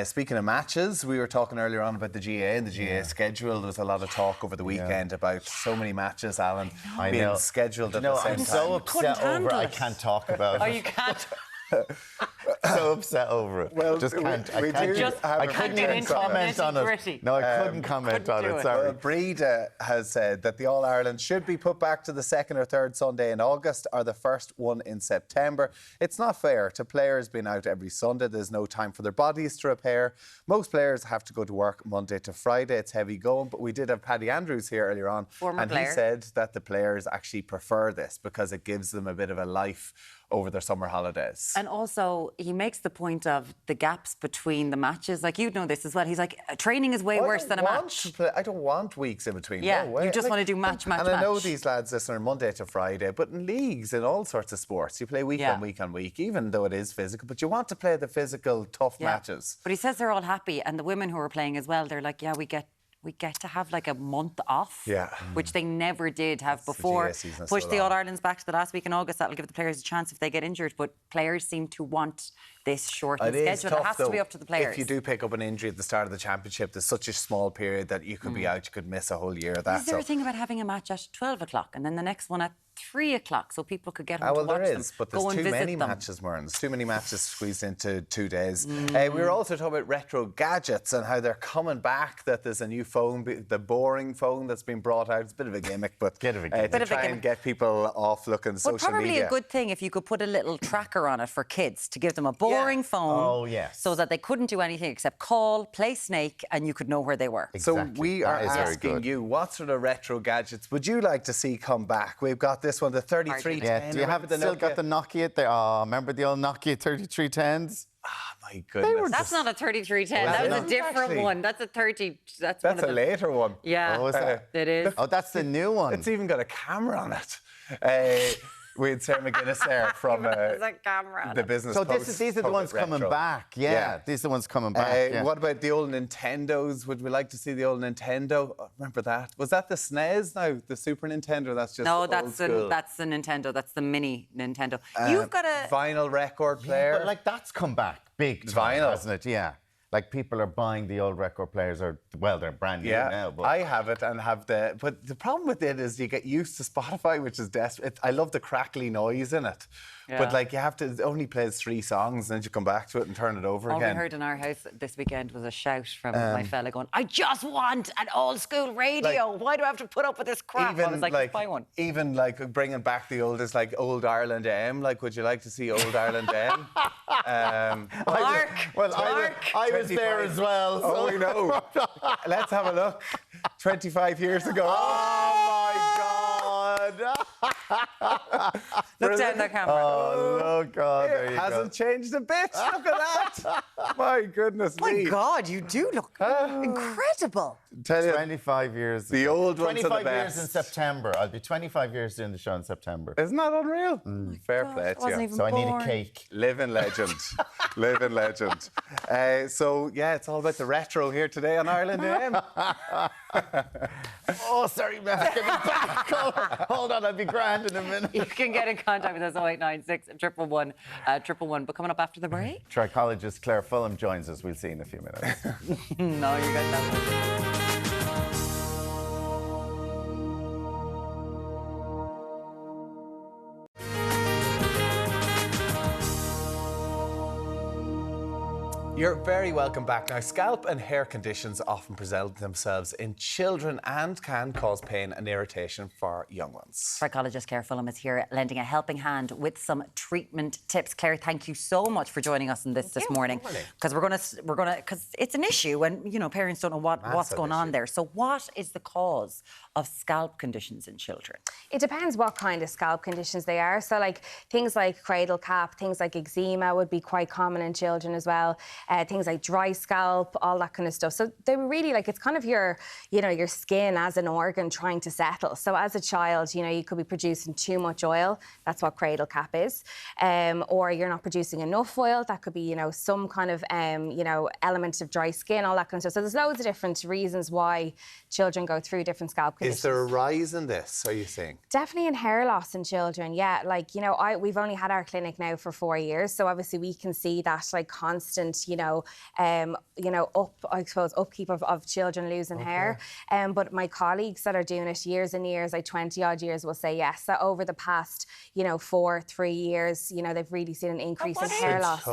Speaking of matches, we were talking earlier on about the GA and the GA schedule. There was a lot of talk over the weekend about so many matches, Alan, being scheduled at the same time.
I'm so upset over I can't talk about it.
Oh, you can't?
So upset over it.
Well,
I couldn't even comment on it. No, I couldn't comment on it. Sorry.
Well, Breda has said that the All-Ireland should be put back to the second or third Sunday in August or the first one in September. It's not fair to players being out every Sunday. There's no time for their bodies to repair. Most players have to go to work Monday to Friday. It's heavy going. But we did have Paddy Andrews here earlier on. He said that the players actually prefer this because it gives them a bit of a life over their summer holidays.
And also, he makes the point of the gaps between the matches. Like, you'd know this as well. He's like, training is way worse than a match.
I don't want weeks in between.
Yeah,
no way.
You just want to do match.
And I know these lads listen on Monday to Friday, but in leagues, in all sorts of sports, you play week on week on week, even though it is physical, but you want to play the physical, tough matches.
But he says they're all happy, and the women who are playing as well, they're like, yeah, we get to have like a month off, which they never did have before. Push the All-Irelands back to the last week in August. That'll give the players a chance if they get injured. But players seem to want this shortened schedule. It has to be up to the players.
If you do pick up an injury at the start of the championship, there's such a small period that you could be out, you could miss a whole year of that.
Is there a thing about having a match at 12 o'clock and then the next one at 3 o'clock so people could get home to watch them?
Well, there is, but there's too many matches, Myrne. There's too many matches squeezed into 2 days. We were also talking about retro gadgets and how they're coming back, that there's a new phone, the boring phone that's been brought out. It's a bit of a gimmick, but to try and get people off looking social media.
Probably a good thing if you could put a little tracker on it for kids to give them a boring phone so that they couldn't do anything except call, play Snake, and you could know where they were.
Exactly. So we are asking you, what sort of retro gadgets would you like to see come back? We've got this one, the 3310.
Yeah, do you have still got the Nokia there? Oh, remember the old Nokia 3310s?
Ah, my goodness.
That's not a 3310. That was a different one. That's a 30. That's
a later one.
Yeah.
Oh, is that?
It is.
Oh, that's the new one.
It's even got a camera on it. We had Sarah McGuinness there from the Business Post.
So these are the ones coming back. Yeah, these are the ones coming back.
What about the old Nintendos? Would we like to see the old Nintendo? Oh, remember that? Was that the SNES now? The Super Nintendo? That's just
that's the Nintendo. That's the mini Nintendo. You've got a
vinyl record player.
But like that's come back big time, hasn't it? Yeah. Like people are buying the old record players, they're brand new now. But
I have it and have but the problem with it is you get used to Spotify, which is desperate. I love the crackly noise in it. But like you have to, it only plays 3 songs and then you come back to it and turn it over again.
All we heard in our house this weekend was a shout from my fella going, I just want an old school radio. Why do I have to put up with this crap? I was like, buy one.
Even like bringing back the oldest, like Old Ireland M. Like, would you like to see Old Ireland M?
Mark!
I was there as well.
Oh, we know. Let's have a look. 25 years ago.
Oh, my God.
Look down the camera.
Oh, God.
It hasn't changed a bit. Look at that. My goodness
My
me.
God, you do look incredible.
Tell you,
25 years.
the old ones are the
25 years
best.
in September. I'll be 25 years doing the show in September.
Isn't that unreal? Fair play to
wasn't
you.
even
So I need a
born.
cake.
Living legend. Living legend. So, yeah, it's all about the retro here today on Ireland AM.
Oh, sorry, Matt. Get me back. Hold on, I'll be grand in a minute.
You can get in contact with us 0896 111 111. But coming up after the break?
Trichologist Claire Fulham joins us. We'll see you in a few minutes.
No, you got that.
You're very welcome back. Now, scalp and hair conditions often present themselves in children and can cause pain and irritation for young ones.
Trichologist Claire Fulham is here lending a helping hand with some treatment tips. Claire, thank you so much for joining us in this morning. Because we're gonna because it's an issue and parents don't know what's going on there. So what is the cause of scalp conditions in children?
It depends what kind of scalp conditions they are. So like things like cradle cap, things like eczema would be quite common in children as well. Things like dry scalp, all that kind of stuff. So they were really it's kind of your skin as an organ trying to settle. So as a child, you could be producing too much oil. That's what cradle cap is. Or you're not producing enough oil. That could be, some kind of, element of dry skin, all that kind of stuff. So there's loads of different reasons why children go through different scalp conditions.
Is there a rise in this, are you saying?
Definitely in hair loss in children, yeah. We've only had our clinic now for 4 years, so obviously we can see that constant, upkeep of children losing hair. But my colleagues that are doing it years and years, 20 odd years, will say yes. So over the past, 3 years, they've really seen an increase in hair loss.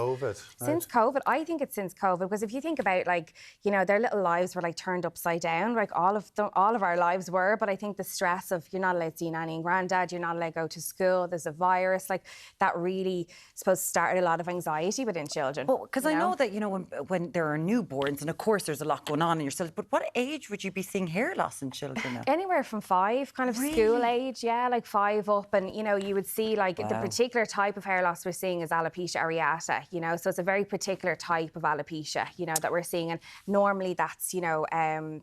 Since COVID, I think it's since COVID, because if you think about their little lives were turned upside down, all of our lives were. But I think the stress of you're not allowed to see nanny and granddad, you're not allowed to go to school, there's a virus, that really started a lot of anxiety within children.
Well, because I know that when there are newborns, and of course there's a lot going on in yourself. But what age would you be seeing hair loss in children now?
Anywhere from 5, kind of school age, 5 up, and you would see the particular type of hair loss we're seeing is alopecia areata. So it's a very particular type of alopecia, that we're seeing, and normally that's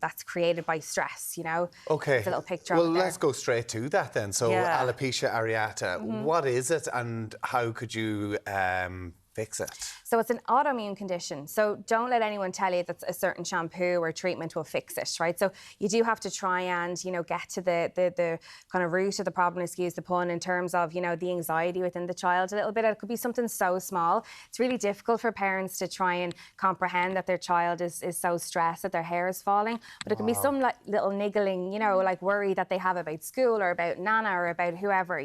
that's created by stress.
Okay.
There's a little picture.
Well, let's go straight to that then. So alopecia areata,
Mm-hmm.
what is it, and how could you fix it?
So it's an autoimmune condition. So don't let anyone tell you that a certain shampoo or treatment will fix it, right? So you do have to try and, get to the kind of root of the problem, excuse the pun, in terms of, the anxiety within the child a little bit. It could be something so small. It's really difficult for parents to try and comprehend that their child is so stressed that their hair is falling. But it can be some little niggling, worry that they have about school or about Nana or about whoever,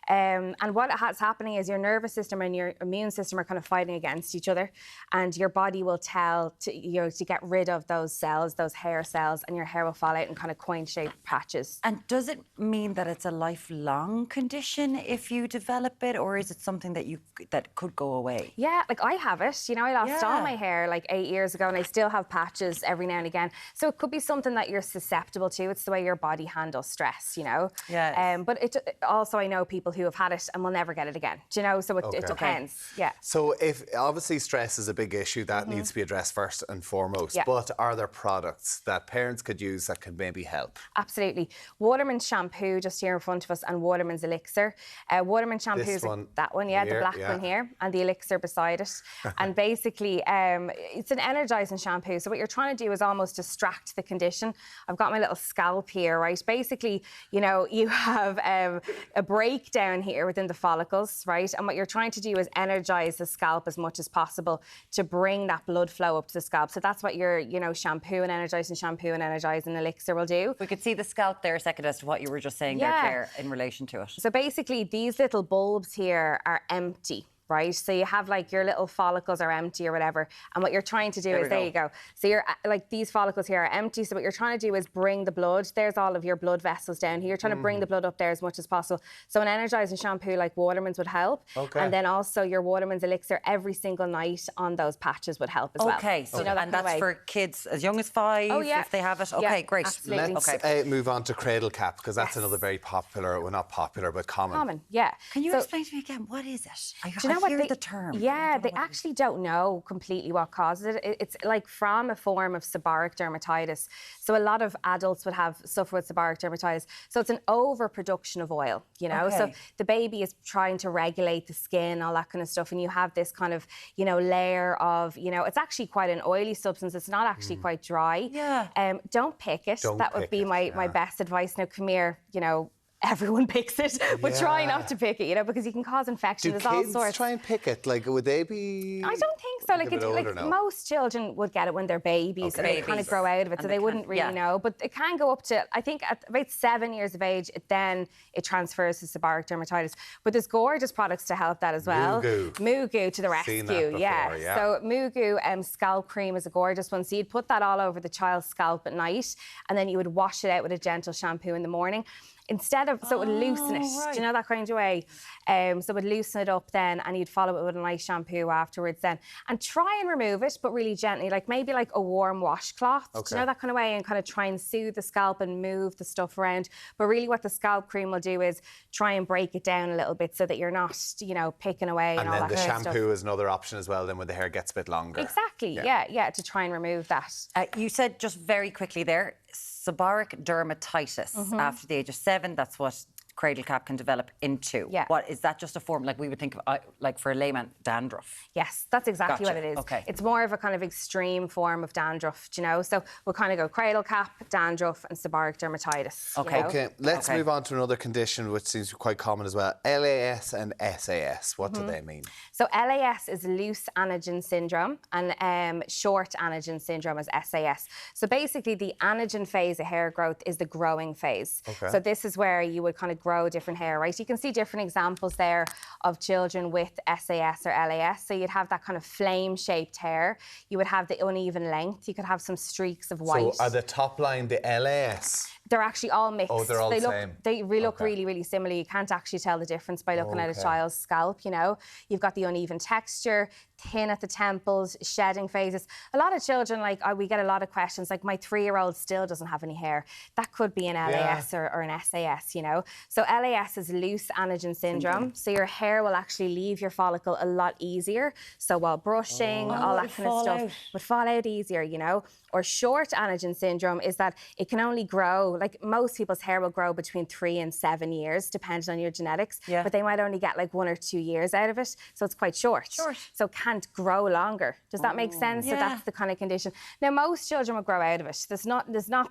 And what has happening is your nervous system and your immune system are kind of fighting against each other, and your body will tell to get rid of those cells, those hair cells, and your hair will fall out in kind of coin-shaped patches.
And does it mean that it's a lifelong condition if you develop it, or is it something that could go away?
Yeah, I have it. I lost all my hair 8 years ago, and I still have patches every now and again. So it could be something that you're susceptible to. It's the way your body handles stress,
Yeah.
But it also, I know people who have had it and will never get it again. So it depends. Yeah.
So if obviously stress is a big issue that needs to be addressed first and foremost, but are there products that parents could use that could maybe help?
Absolutely. Waterman's shampoo just here in front of us, and Waterman's elixir. Waterman's shampoo is that one, the black one here, and the elixir beside it. And basically, it's an energizing shampoo. So what you're trying to do is almost distract the condition. I've got my little scalp here, right? Basically, you have a breakdown here within the follicles, right? And what you're trying to do is energize the scalp as much as possible to bring that blood flow up to the scalp. So that's what your, shampoo and energizing elixir will do.
We could see the scalp there a second as to what you were just saying there, Claire, in relation to it.
So basically, these little bulbs here are empty. Right, so you have your little follicles are empty or whatever, and what you're trying to do is there you go. So you're these follicles here are empty. So what you're trying to do is bring the blood. There's all of your blood vessels down here. You're trying to bring the blood up there as much as possible. So an energizing shampoo like Waterman's would help, and then also your Waterman's elixir every single night on those patches would help as well.
Okay, so and that's for kids as young as 5 if they have it. Okay, great.
Absolutely.
Let's move on to cradle cap, because that's another very popular, well, not popular, but common.
Common, yeah.
Can you explain to me again, what is it?
know what?
hear the term.
Yeah, they actually don't know completely what causes it. It's like from a form of seborrheic dermatitis. So a lot of adults would suffer with seborrheic dermatitis. So it's an overproduction of oil, you know. So the baby is trying to regulate the skin, all that kind of stuff, and you have this kind of, you know, layer of, you know, it's actually quite an oily substance. It's not actually quite dry.
Yeah.
Don't pick it. That would be my best advice. Now, come here, you know. Everyone picks it, but try not to pick it, you know, because you can cause infection.
Do
There's all
kids
sorts.
try and pick it? Like, would they be?
I don't think so. Like most children would get it when they're babies, and they kind of grow out of it, so they wouldn't really know. But it can go up to, I think, at about 7 years of age, then it transfers to seborrheic dermatitis. But there's gorgeous products to help that as well. Mugu to the rescue.
Before, yeah.
So Mugu scalp cream is a gorgeous one. So you'd put that all over the child's scalp at night, and then you would wash it out with a gentle shampoo in the morning. Instead of, so it would loosen it, do you know, that kind of way? So it would loosen it up then, and you'd follow it with a nice shampoo afterwards then. And try and remove it, but really gently, like maybe like a warm washcloth, do you know, that kind of way, and kind of try and soothe the scalp and move the stuff around. But really what the scalp cream will do is try and break it down a little bit so that you're not, you know, picking away and all that kind of stuff.
And then the shampoo is another option as well, then when the hair gets a bit longer.
Exactly, yeah, to try and remove that.
You said just very quickly there, seborrheic dermatitis after the age of 7. That's what cradle cap can develop into.
Yeah.
What is that? Just a form like we would think of, like for a layman, dandruff?
Yes, that's exactly what it is.
Okay.
It's more of a kind of extreme form of dandruff, do you know? So we'll kind of go cradle cap, dandruff, and seborrheic dermatitis.
Okay.
You know?
Okay, let's move on to another condition which seems quite common as well. LAS and SAS. What do they mean?
So LAS is loose anagen syndrome, and short anagen syndrome is SAS. So basically the anagen phase of hair growth is the growing phase. So this is where you would kind of grow different hair, right? You can see different examples there of children with SAS or LAS. So you'd have that kind of flame-shaped hair. You would have the uneven length. You could have some streaks of white.
So are the top line the LAS?
They're actually all mixed.
Oh, they're all the same.
They look really, really similar. You can't actually tell the difference by looking at a child's scalp, you know. You've got the uneven texture, thin at the temples, shedding phases. A lot of children, like, we get a lot of questions, like, my 3-year-old still doesn't have any hair. That could be an LAS or an SAS, you know. So LAS is loose anagen syndrome. So your hair will actually leave your follicle a lot easier. So while brushing, all that kind of stuff would fall out easier, you know. Or short anagen syndrome is that it can only grow, like most people's hair will grow between 3 and 7 years, depending on your genetics. But they might only get like 1 or 2 years out of it. So it's quite short. So it can't grow longer. Does that make sense? So that's the kind of condition. Now, most children will grow out of it. There's not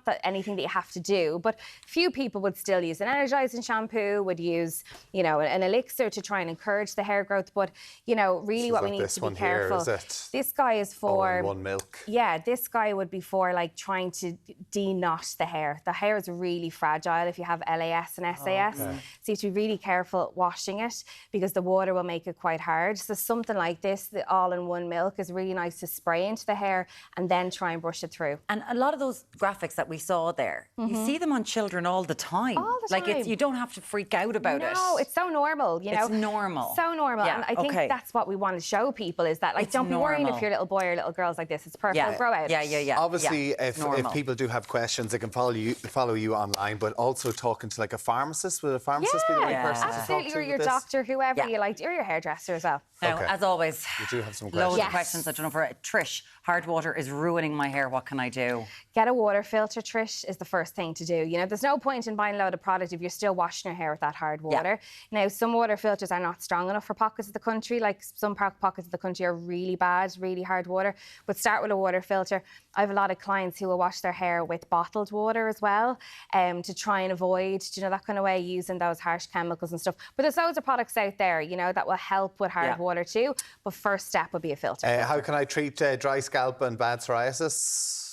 that anything that you have to do, but few people would still use an energizing shampoo, would use, you know, an elixir to try and encourage the hair growth. But, you know, really what we need to be careful. This guy is for...
All-in-one milk.
Yeah, this guy would be for like trying to de-knot the hair. The hair is really fragile if you have LAS and SAS. So you have to be really careful washing it because the water will make it quite hard. So something like this, the all-in-one milk, is really nice to spray into the hair and then try and brush it through.
And a lot of those graphics that we saw there, you see them on children all the time.
All the time.
Like, you don't have to freak out about it.
No, it's so normal, you know.
It's normal.
So normal.
Yeah,
and I think that's what we want to show people is that, like,
It's
don't be worrying if
normal.
your little boy or little girl's like this. It's perfect. It'll grow out.
Yeah.
Obviously, if people do have questions, they can follow you online, but also talking to like a pharmacist. Would a pharmacist be the right person to talk
absolutely,
to
or your
with this?
doctor, whoever you like, or your hairdresser as well.
Now, as always,
You do have some
loads
questions.
of questions. I don't know for Trish. Hard water is ruining my hair. What can I do?
Get a water filter, Trish, is the first thing to do. You know, there's no point in buying a load of product if you're still washing your hair with that hard water. Now, some water filters are not strong enough for pockets of the country. Like, some pockets of the country are really bad, really hard water. But start with a water filter. I have a lot of clients who will wash their hair with bottled water as well, to try and avoid, you know, that kind of way, using those harsh chemicals and stuff. But there's loads of products out there, you know, that will help with hard water too. But first step would be a filter.
How can I treat dry scalp and bad psoriasis?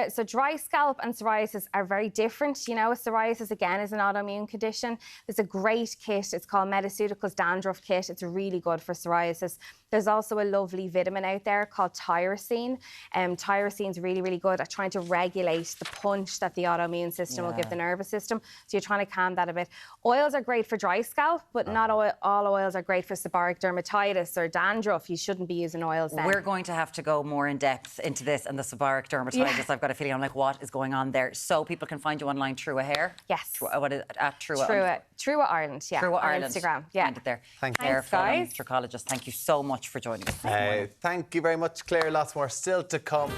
So dry scalp and psoriasis are very different. You know, psoriasis, again, is an autoimmune condition. There's a great kit. It's called Metaceuticals Dandruff Kit. It's really good for psoriasis. There's also a lovely vitamin out there called tyrosine. Tyrosine is really, really good at trying to regulate the punch that the autoimmune system will give the nervous system. So you're trying to calm that a bit. Oils are great for dry scalp, but not all oils are great for seborrheic dermatitis or dandruff. You shouldn't be using oils then.
We're going to have to go more in depth into this and the seborrheic dermatitis dermatitis. I've got a feeling. I'm like, what is going on there? So people can find you online through a hair.
Yes.
What is it? At Trua.
Trua Ireland. Yeah.
Trua
on
Ireland.
Instagram. Yeah.
Find it there.
Thanks,
guys.
Trichologist. Thank you so much for joining us.
Thank you very much, Claire. Lots more still to come.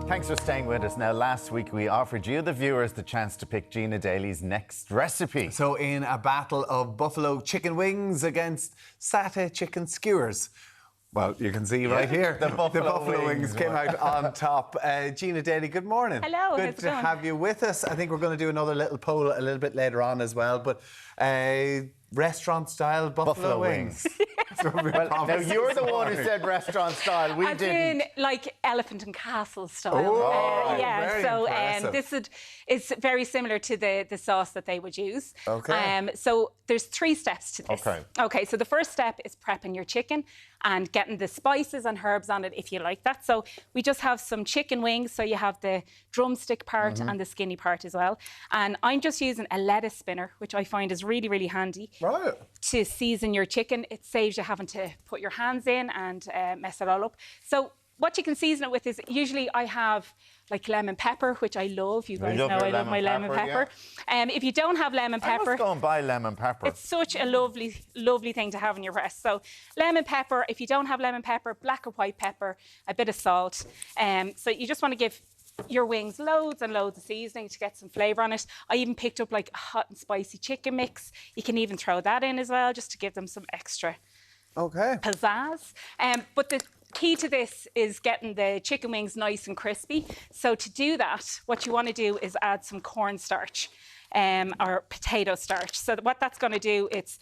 Thanks for staying with us. Now, last week we offered you, the viewers, the chance to pick Gina Daly's next recipe.
So in a battle of buffalo chicken wings against satay chicken skewers. Well, you can see right here, the buffalo wings came out on top. Gina Daly, good morning.
Hello,
good to have you with us. I think we're going to do another little poll a little bit later on as well, but restaurant-style buffalo wings.
Well, now you're the one who said restaurant style. We didn't.
In like Elephant and Castle style.
Oh,
yeah.
very
So
impressive.
is very similar to the sauce that they would use.
Okay.
So there's 3 steps to this.
Okay.
Okay. So the first step is prepping your chicken and getting the spices and herbs on it if you like that. So we just have some chicken wings. So you have the drumstick part and the skinny part as well. And I'm just using a lettuce spinner, which I find is really, really handy.
Right.
To season your chicken. It saves you having to put your hands in and mess it all up. So what you can season it with is, usually I have like lemon pepper, which I love. You guys know I love my lemon pepper. If you don't have lemon pepper,
I must go and buy lemon pepper.
it's such a lovely, lovely thing to have in your press. So lemon pepper. If you don't have lemon pepper, black or white pepper, a bit of salt. So you just want to give your wings loads and loads of seasoning to get some flavour on it. I even picked up like a hot and spicy chicken mix. You can even throw that in as well, just to give them some extra pizzazz. But the key to this is getting the chicken wings nice and crispy. So to do that, what you want to do is add some cornstarch or potato starch. So what that's going to do, it's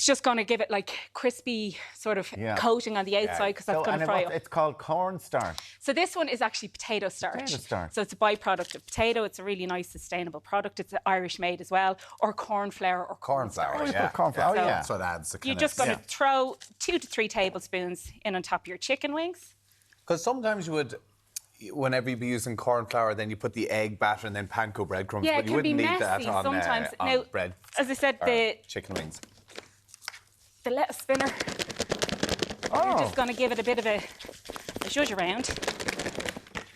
just going to give it like crispy sort of coating on the outside, because that's going to fry up.
It's called cornstarch.
So this one is actually potato starch.
Potato starch.
So it's a byproduct of potato. It's a really nice, sustainable product. It's Irish made as well, or corn flour or corn starch.
Corn flour,
That's what adds the kind
You're just going to throw 2 to 3 tablespoons in on top of your chicken wings.
Because sometimes you would, whenever you be using corn flour, then you put the egg batter and then panko breadcrumbs.
Yeah,
but
it
you
can be
wouldn't need
messy
that on,
sometimes.
on
Now,
bread.
as I said,
chicken wings.
the lettuce spinner, you're just going to give it a bit of a zhuzh around,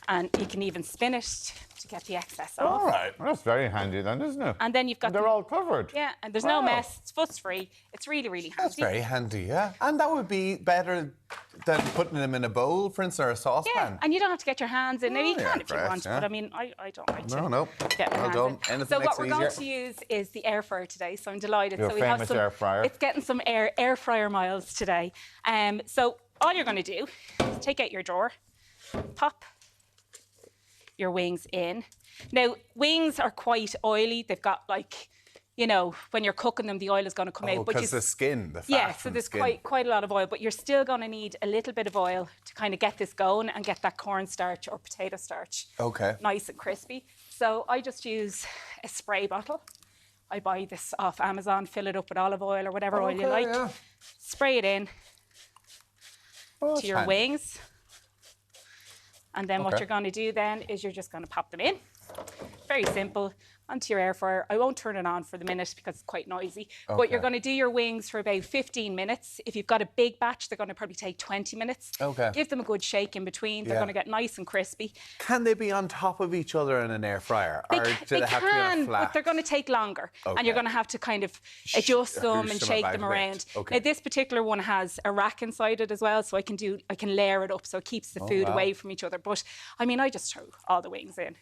and you can even spin it to get the excess off.
All right. Well, that's very handy then, isn't it?
And then you've got
they're all covered.
Yeah, and there's no mess. It's fuss-free. It's really, really handy.
That's very handy, yeah. And that would be better than putting them in a bowl, for instance, or a saucepan.
Yeah, and you don't have to get your hands in. Now, you can if you
great,
want, but I mean, I don't like to
No.
get my
Well
hands
done.
in.
Anything
So
makes
what
it
we're going
easier.
to use is the air fryer today, so I'm delighted.
Your
so we have
famous
some
air fryer.
It's getting some air fryer miles today. So all you're going to do is take out your drawer, pop your wings in. Now, wings are quite oily. They've got like, you know, when you're cooking them, the oil is going to come out.
Because the skin, the fat.
Yeah, so
from
there's
skin.
quite a lot of oil, but you're still going to need a little bit of oil to kind of get this going and get that cornstarch or potato starch nice and crispy. So I just use a spray bottle. I buy this off Amazon, fill it up with olive oil or whatever oil you like.
Yeah.
Spray it in to your wings. And then what you're going to do then is you're just going to pop them in. Very simple. Onto your air fryer. I won't turn it on for the minute because it's quite noisy. But you're going to do your wings for about 15 minutes. If you've got a big batch, they're going to probably take 20 minutes. Give them a good shake in between. They're going to get nice and crispy.
Can they be on top of each other in an air fryer?
They
or do they have to be on flat?
but they're going to take longer. And you're going to have to kind of adjust them and shake them around. Now, this particular one has a rack inside it as well, so I can layer it up so it keeps the food away from each other. But, I mean, I just throw all the wings in.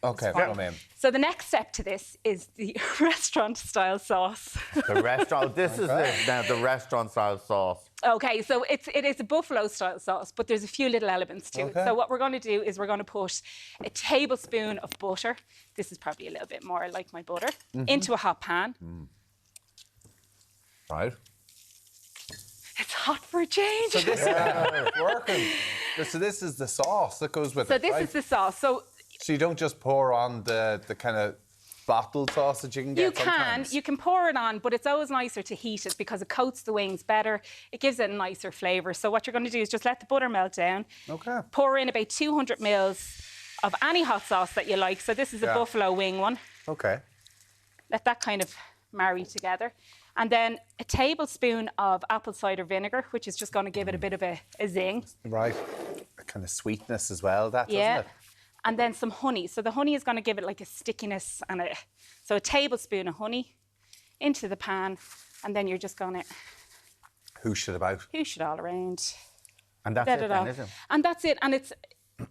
So the next step to this is the restaurant-style sauce.
The restaurant. This is the restaurant-style sauce.
Okay, so it is a buffalo-style sauce, but there's a few little elements to it. So what we're going to do is we're going to put a tablespoon of butter. This is probably a little bit more like my butter, into a hot pan.
Right.
It's hot for a change.
So this is working. So this is the sauce that goes with it,
So this is the sauce. So
you don't just pour on the kind of bottled sauce that you can get sometimes?
You can pour it on, but it's always nicer to heat it because it coats the wings better. It gives it a nicer flavour. So what you're going to do is just let the butter melt down. Pour in about 200 mils of any hot sauce that you like. So this is a buffalo wing one. let that kind of marry together. And then a tablespoon of apple cider vinegar, which is just going to give it a bit of a zing.
Right. A kind of sweetness as well, that, doesn't it?
And then some honey. So the honey is going to give it like a stickiness and so a tablespoon of honey into the pan, and then you're just going to
hoosh it about.
Hoosh it all around.
And that's it then, is it?
And that's it. And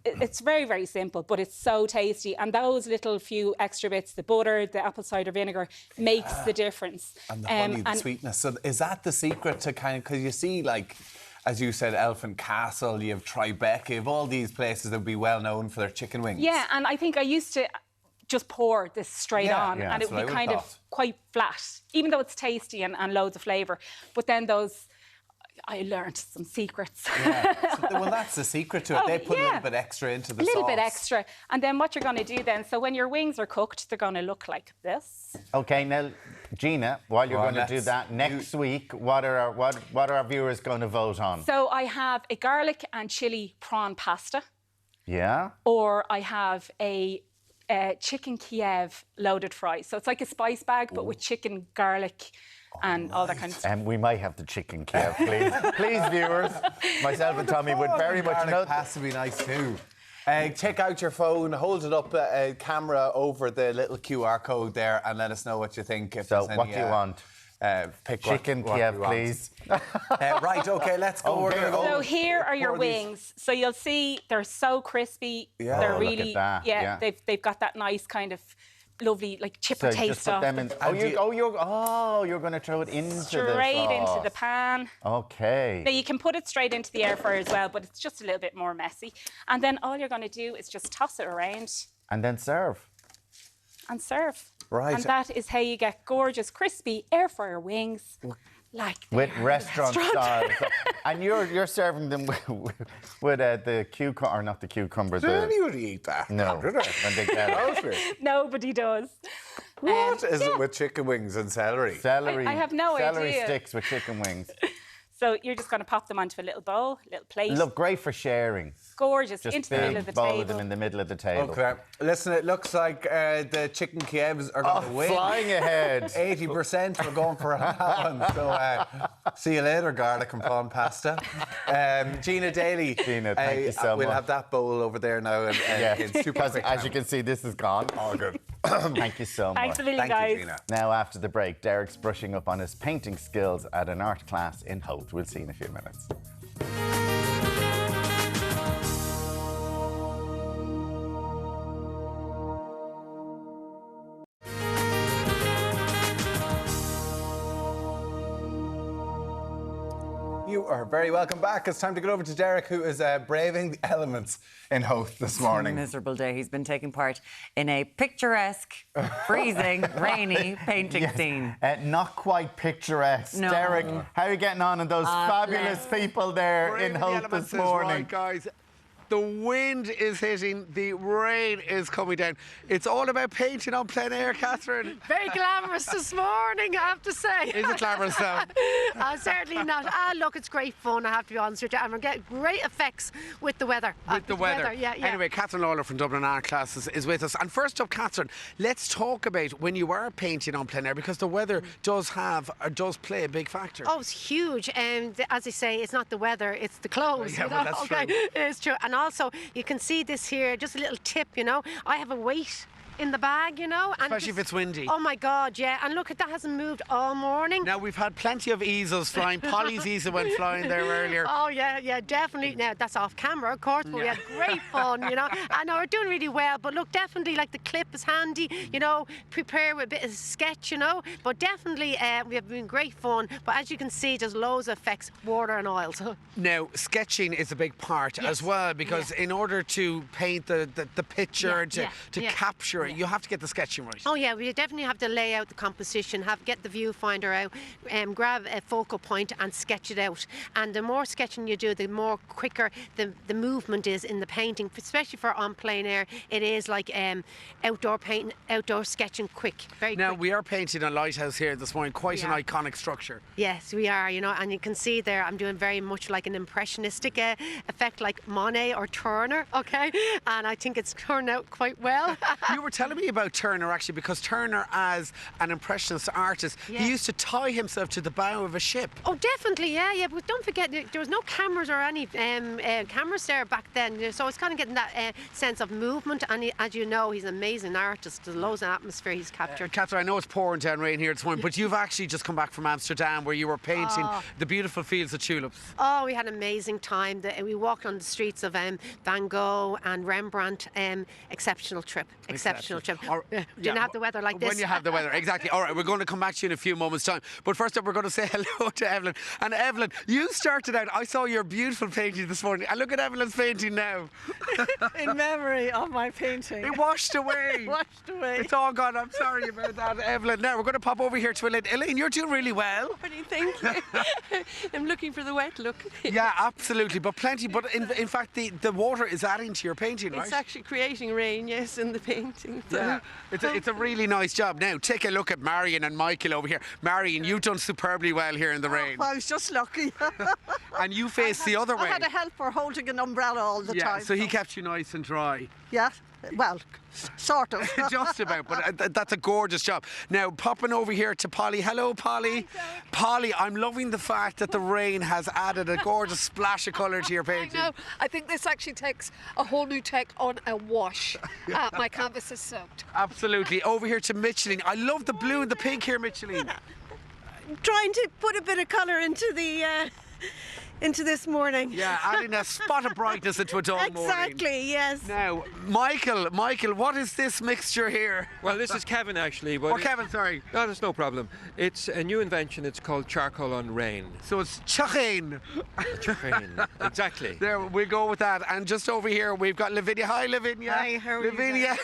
it's very, very simple, but it's so tasty. And those little few extra bits, the butter, the apple cider vinegar, makes the difference.
And the honey, the sweetness. So is that the secret to kind of, because you see, like, as you said, Elephant Castle, you have Tribeca, you have all these places that would be well known for their chicken wings.
Yeah, and I think I used to just pour this straight on, and it would be kind of quite flat, even though it's tasty and loads of flavour. But then I learned some secrets.
Yeah. Well, that's the secret to it. They put a little bit extra into the sauce.
A little bit extra. And then what you're going to do then, so when your wings are cooked, they're going to look like this.
OK, now, Gina, while you're going to do that, next week, what are our viewers going to vote on?
So I have a garlic and chilli prawn pasta.
Yeah.
Or I have a chicken Kiev loaded fries. So it's like a spice bag, but with chicken, garlic, and all that kind of stuff.
And we might have the chicken Kiev, please. Please, viewers. Myself and Tommy would very much know.
Has to be nice too. Take out your phone, hold it up, camera over the little QR code there, and let us know what you think.
So, what do you want?
Pick
chicken Kiev, please.
Right, OK, let's go. We're gonna go.
So here are your wings. So you'll see they're so crispy.
Yeah.
They're
look
really,
at that.
they've got that nice kind of lovely, like, chipper taste
just put them in. You're going to throw it into the sauce.
Straight into the pan.
OK.
Now, you can put it straight into the air fryer as well, but it's just a little bit more messy. And then all you're going to do is just toss it around.
And then serve.
And serve.
Right.
And that is how you get gorgeous, crispy air fryer wings. Like
with restaurant style. And you're serving them with the cucumber, or not the cucumber.
Does anybody eat that?
No. When they get it.
Nobody does.
What is it with chicken wings and celery?
Celery.
I have no idea.
Celery sticks with chicken wings.
So you're just going to pop them onto a little bowl, little plate.
Look, great for sharing.
Gorgeous,
just
into the middle of the
bowl
table.
of them in the middle of the table.
OK. Listen, it looks like the chicken Kievs are going to win.
Flying ahead.
80% we're going for that one. So see you later, garlic and prawn pasta. Gina Daly.
Gina, thank you so much.
We'll have that bowl over there now. And
because as you can see, this is gone.
All good.
Thank you so much.
Thanks a million, guys.
You, Gina.
Now, after the break, Deric's brushing up on his painting skills at an art class in Howth. We'll see you in a few minutes.
You are very welcome back. It's time to get over to Deric, who is braving the elements in Howth this morning.
It's a miserable day. He's been taking part in a picturesque, freezing, rainy painting scene.
Not quite picturesque.
No.
Deric, how are you getting on and those fabulous people there in Howth this morning?
Right, guys. The wind is hitting, the rain is coming down. It's all about painting on plein air, Catherine.
Very glamorous this morning, I have to say.
Is it glamorous now?
Certainly not. Look, it's great fun, I have to be honest with you. And we're getting great effects with the weather.
With the weather.
Yeah.
Anyway, Catherine Lawler from Dublin Art Classes is with us. And first up, Catherine, let's talk about when you are painting on plein air, because the weather does play a big factor.
Oh, it's huge. And as I say, it's not the weather, it's the clothes.
Yeah, well, that's true.
It's true. And also, you can see this here, just a little tip, I have a weight in the bag, and
especially if it's windy.
Oh my God, yeah. And look, that hasn't moved all morning.
Now, we've had plenty of easels flying. Polly's easel went flying there earlier.
Oh yeah, definitely. Now, that's off camera, of course, but we had great fun, I know we're doing really well, but look, definitely, like, the clip is handy, prepare with a bit of sketch, but definitely we have been great fun. But as you can see, there's loads of effects, water and oils.
Now, sketching is a big part as well, because in order to paint the picture, to capture it, you have to get the sketching right.
Oh yeah, we definitely have to lay out the composition, get the viewfinder out, grab a focal point and sketch it out. And the more sketching you do, the more quicker the movement is in the painting, especially for on plein air. It is like outdoor painting, outdoor sketching quick, very quick.
Now, we are painting a lighthouse here this morning, quite an iconic structure.
Yes, we are, and you can see there I'm doing very much like an impressionistic effect, like Monet or Turner, okay? And I think it's turned out quite well.
You were telling me about Turner, actually, because Turner, as an impressionist artist, he used to tie himself to the bow of a ship.
Oh, definitely, yeah. But don't forget, there was no cameras or any cameras there back then, so it's kind of getting that sense of movement. And as you know, he's an amazing artist. There's loads of atmosphere he's captured.
Catherine, I know it's pouring down rain here this morning, but you've actually just come back from Amsterdam, where you were painting the beautiful fields of tulips.
Oh, we had an amazing time. We walked on the streets of Van Gogh and Rembrandt. Exceptional trip. Exceptional trip. Didn't have the weather like this.
When you have the weather, exactly. All right, we're going to come back to you in a few moments' time. But first up, we're going to say hello to Evelyn. And Evelyn, you started out, I saw your beautiful painting this morning, and look at Evelyn's painting now.
In memory of my painting.
It washed away.
Washed away.
It's all gone. I'm sorry about that, Evelyn. Now, we're going to pop over here to Elaine. Elaine, you're doing really well.
Thank you. I'm looking for the wet look.
Yeah, absolutely. But plenty. But in fact, the water is adding to your painting, right?
It's actually creating rain, yes, in the painting. So.
Yeah, it's a really nice job. Now, take a look at Marion and Michael over here. Marion, you've done superbly well here in the rain.
I was just lucky.
And you faced the other way.
I had a helper holding an umbrella all the time.
So he kept you nice and dry.
Yeah, well, sort of.
Just about, but that's a gorgeous job. Now, popping over here to Polly. Hello, Polly. Polly, I'm loving the fact that the rain has added a gorgeous splash of colour to your painting.
I know. I think this actually takes a whole new take on a wash. My canvas is soaked.
Absolutely. Over here to Micheline. I love the blue and the pink here, Micheline.
Trying to put a bit of colour into the... into this morning.
Yeah, adding a spot of brightness into a dull morning.
Exactly, yes.
Now, Michael, what is this mixture here?
Well, this is Kevin, actually. But
Kevin, sorry.
No, there's no problem. It's a new invention. It's called charcoal on rain.
So it's chachain.
Chachain, exactly.
There, we'll go with that. And just over here, we've got Lavinia. Hi, Lavinia.
Hi, how are you?
Lavinia.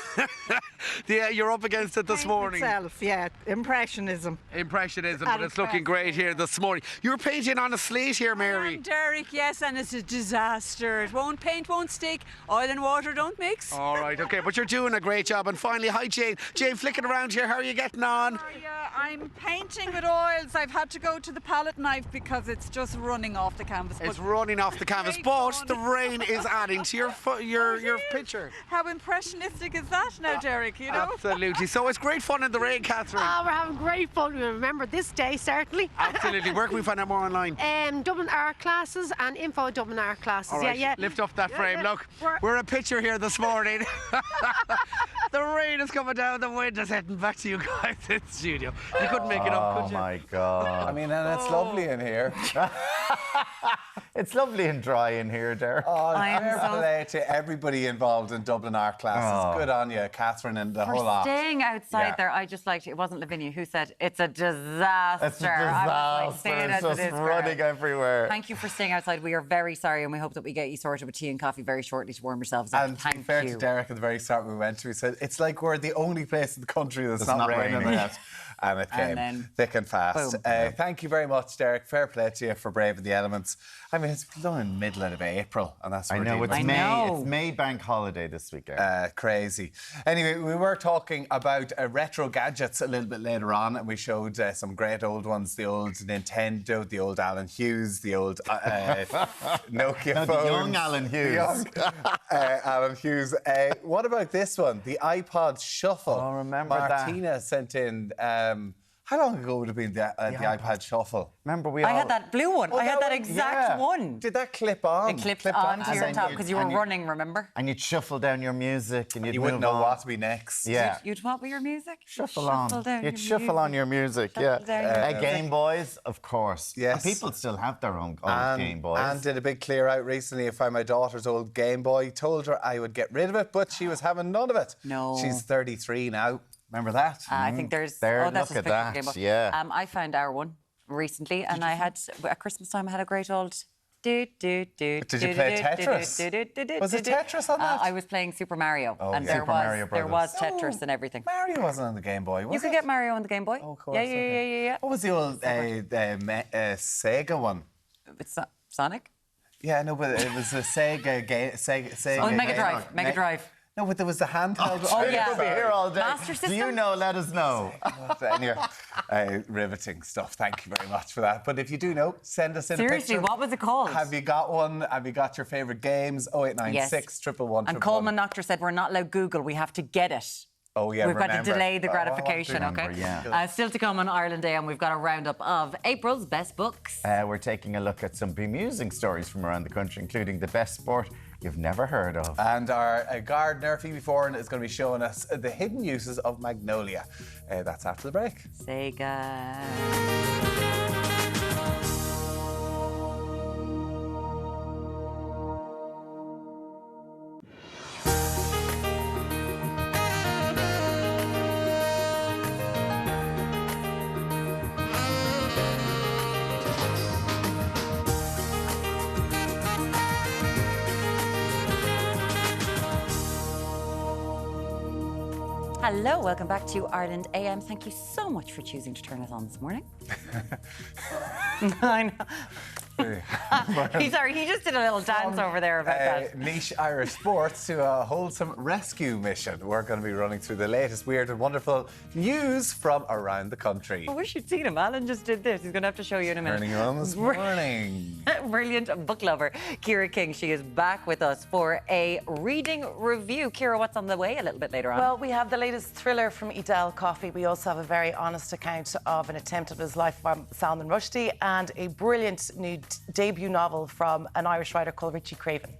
Yeah, you're up against it this morning.
Itself, yeah, impressionism.
Impressionism, but it's looking great here this morning. You're painting on a slate here, Mary.
Deric, yes, and it's a disaster. It won't paint, won't stick. Oil and water don't mix.
All right, okay, but you're doing a great job. And finally, hi, Jane. Jane, flicking around here. How are you getting on?
Yeah, I'm painting with oils. I've had to go to the palette knife because it's just running off the canvas.
It's running off the canvas, but the rain is adding to your picture.
How impressionistic is that now, Deric, you know?
Absolutely. So it's great fun in the rain, Catherine.
Oh, we're having great fun. We remember this day, certainly.
Absolutely. Where can we find out more online?
Dublin Art Classes and info Dublin Art Classes.
All right,
yeah.
Lift up that frame. Look, we're a picture here this morning. The rain is coming down, the wind is heading back to you guys in studio. You couldn't make it up, could you?
Oh my God.
I mean, and it's lovely in here.
It's lovely and dry in here, Derek.
Oh, fair play to everybody involved in Dublin Art Classes. Good on you, Catherine, and the whole lot.
Staying outside there, I just liked it. It wasn't Lavinia who said it's a disaster.
It's a disaster. It's just running everywhere.
Thank you for staying outside. We are very sorry, and we hope that we get you sorted with tea and coffee very shortly to warm yourselves up.
And to be fair to Deric, at the very start we went to, he said it's like we're the only place in the country that's not raining yet. And it came thick and fast. Thank you very much, Deric. Fair play to you for braving the elements. I mean, it's done in the middle of April, and that's
I know, it's May. It's May bank holiday this weekend.
Crazy. Anyway, we were talking about retro gadgets a little bit later on, and we showed some great old ones, the old Nintendo, the old Alan Hughes, the old Nokia phones.
The young Alan Hughes.
Alan Hughes. What about this one? The iPod Shuffle.
Oh, remember
Martina sent in... how long ago would it have been the iPad Shuffle?
Remember
I had that blue one. I had that exact one.
Did that clip on?
It clipped onto your top because you were running, remember?
And you'd shuffle down your music and
you wouldn't know what to be next.
Yeah.
You'd what with your music?
Shuffle on. You'd shuffle on your music, yeah. Game Boys, of course.
Yes.
And people still have their own old Game Boys.
And did a big clear out recently. I found my daughter's old Game Boy. Told her I would get rid of it, but she was having none of it.
No.
She's 33 now. Remember that?
I think there's...
Look at that, yeah.
I found our one recently, and I had, at Christmas time, I had a great old... Did you
play Tetris? Was it Tetris on that?
I was playing Super Mario, and
Super Mario
there was Tetris and everything.
Mario wasn't on the Game Boy, was it?
You could get Mario on the Game Boy.
Oh, of course.
Yeah.
What was the old Sega one?
It's Sonic?
Yeah, no, but it was a Sega game.
Oh, Mega Drive.
No, but there was the handheld.
Oh, yeah.
We'll be here all day.
Master System?
Do you know? Let us know.
Anyway, riveting stuff. Thank you very much for that. But if you do know, send us in a picture.
Seriously, what was it called?
Have you got one? Have you got your favourite games? 0896 111
And Coleman Noctor said we're not allowed Google. We have to get it.
Oh, yeah,
We've got to
remember.
delay the
Oh,
gratification,
remember,
okay?
yeah.
Still to come on Ireland Day, and we've got a roundup of April's best books.
We're taking a look at some bemusing stories from around the country, including the best sport you've never heard of.
And our gardener, Phoebe Foran, is going to be showing us the hidden uses of magnolia. That's after the break.
Sega. Hello, welcome back to Ireland AM. Thank you so much for choosing to turn us on this morning. I know. Sorry, he just did a little dance over there about that.
Niche Irish sports to a wholesome rescue mission. We're going to be running through the latest weird and wonderful news from around the country.
I wish you'd seen him. Alan just did this. He's going to have to show you in a minute.
Turning you on this morning.
Brilliant book lover, Ciara King. She is back with us for a reading review. Ciara, what's on the way a little bit later on?
Well, we have the latest thriller from Edel Coffey. We also have a very honest account of an attempt at his life by Salman Rushdie and a brilliant new debut novel from an Irish writer called Richie Craven.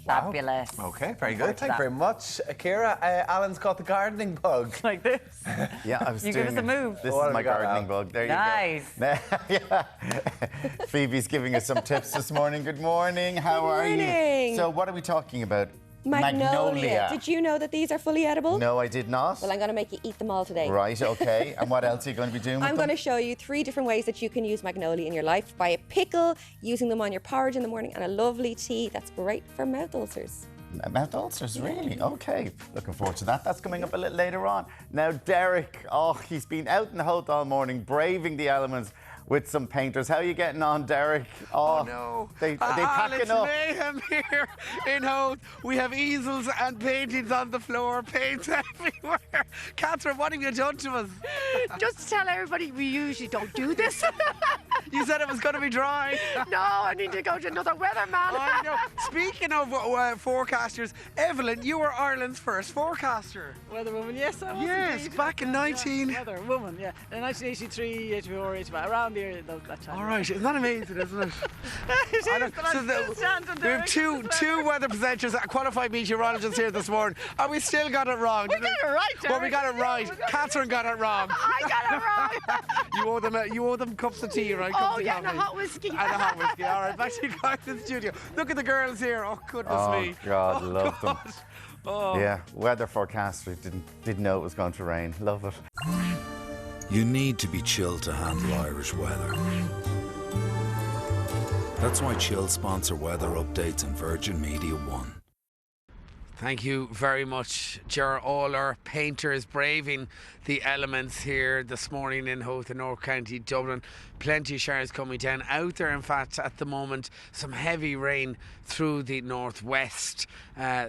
Fabulous.
Okay, very good. Thank you very much, Ciara. Alan's got the gardening bug.
Like this.
Yeah, I was
You
doing
give us a move.
This
What
is
have
my
you got,
gardening
Al?
bug. There you
Nice.
go. Yeah. Phoebe's giving us some tips this morning. Good morning. How are you?
morning.
So what are we talking about?
Magnolia. Did you know that these are fully edible?
No, I did not.
Well, I'm going to make you eat them all today.
Right, okay. And what else are you going to be doing with
I'm
them?
going to show you 3 different ways that you can use magnolia in your life. By a pickle, using them on your porridge in the morning, and a lovely tea that's great for mouth ulcers.
Mouth ulcers, really? Okay. Looking forward to that. That's coming up a little later on. Now, Deric, he's been out in the Howth all morning, braving the elements with some painters. How are you getting on, Deric?
Oh, no.
Are they packing
it's
up?
mayhem here in Howth. We have easels and paintings on the floor, paints everywhere. Catherine, what have you done to us?
Just to tell everybody, we usually don't do this.
You said it was going to be dry.
No, I need to go to another weatherman.
I know. Speaking of forecasters, Evelyn, you were Ireland's first forecaster.
Weatherwoman, yes, I was.
Yes,
indeed.
back in 19...
Yeah, weatherwoman, yeah. In 1983, 84, 85, around there, that time.
All right, isn't that amazing, isn't it?
It is, but I'm still standing
we
there.
have two weather presenters, qualified meteorologists here this morning, and we still got it wrong.
We got it right,
Well, we
Derek.
got it right. Catherine got it wrong.
I got it wrong.
You owe them cups of tea, right?
Oh,
Cups of
yeah, and a
coffee.
hot whiskey.
And a hot whiskey. All right, back to you guys in the studio. Look at the girls here. Oh, goodness me.
God,
Oh,
love them.
God. Oh.
Yeah, weather forecaster didn't know it was going to rain. Love it.
You need to be chilled to handle Irish weather. That's why Chill sponsor weather updates on Virgin Media One.
Thank you very much, Ger. All our painters braving the elements here this morning in Howth in North County, Dublin. Plenty of showers coming down. Out there, in fact, at the moment, some heavy rain through the northwest.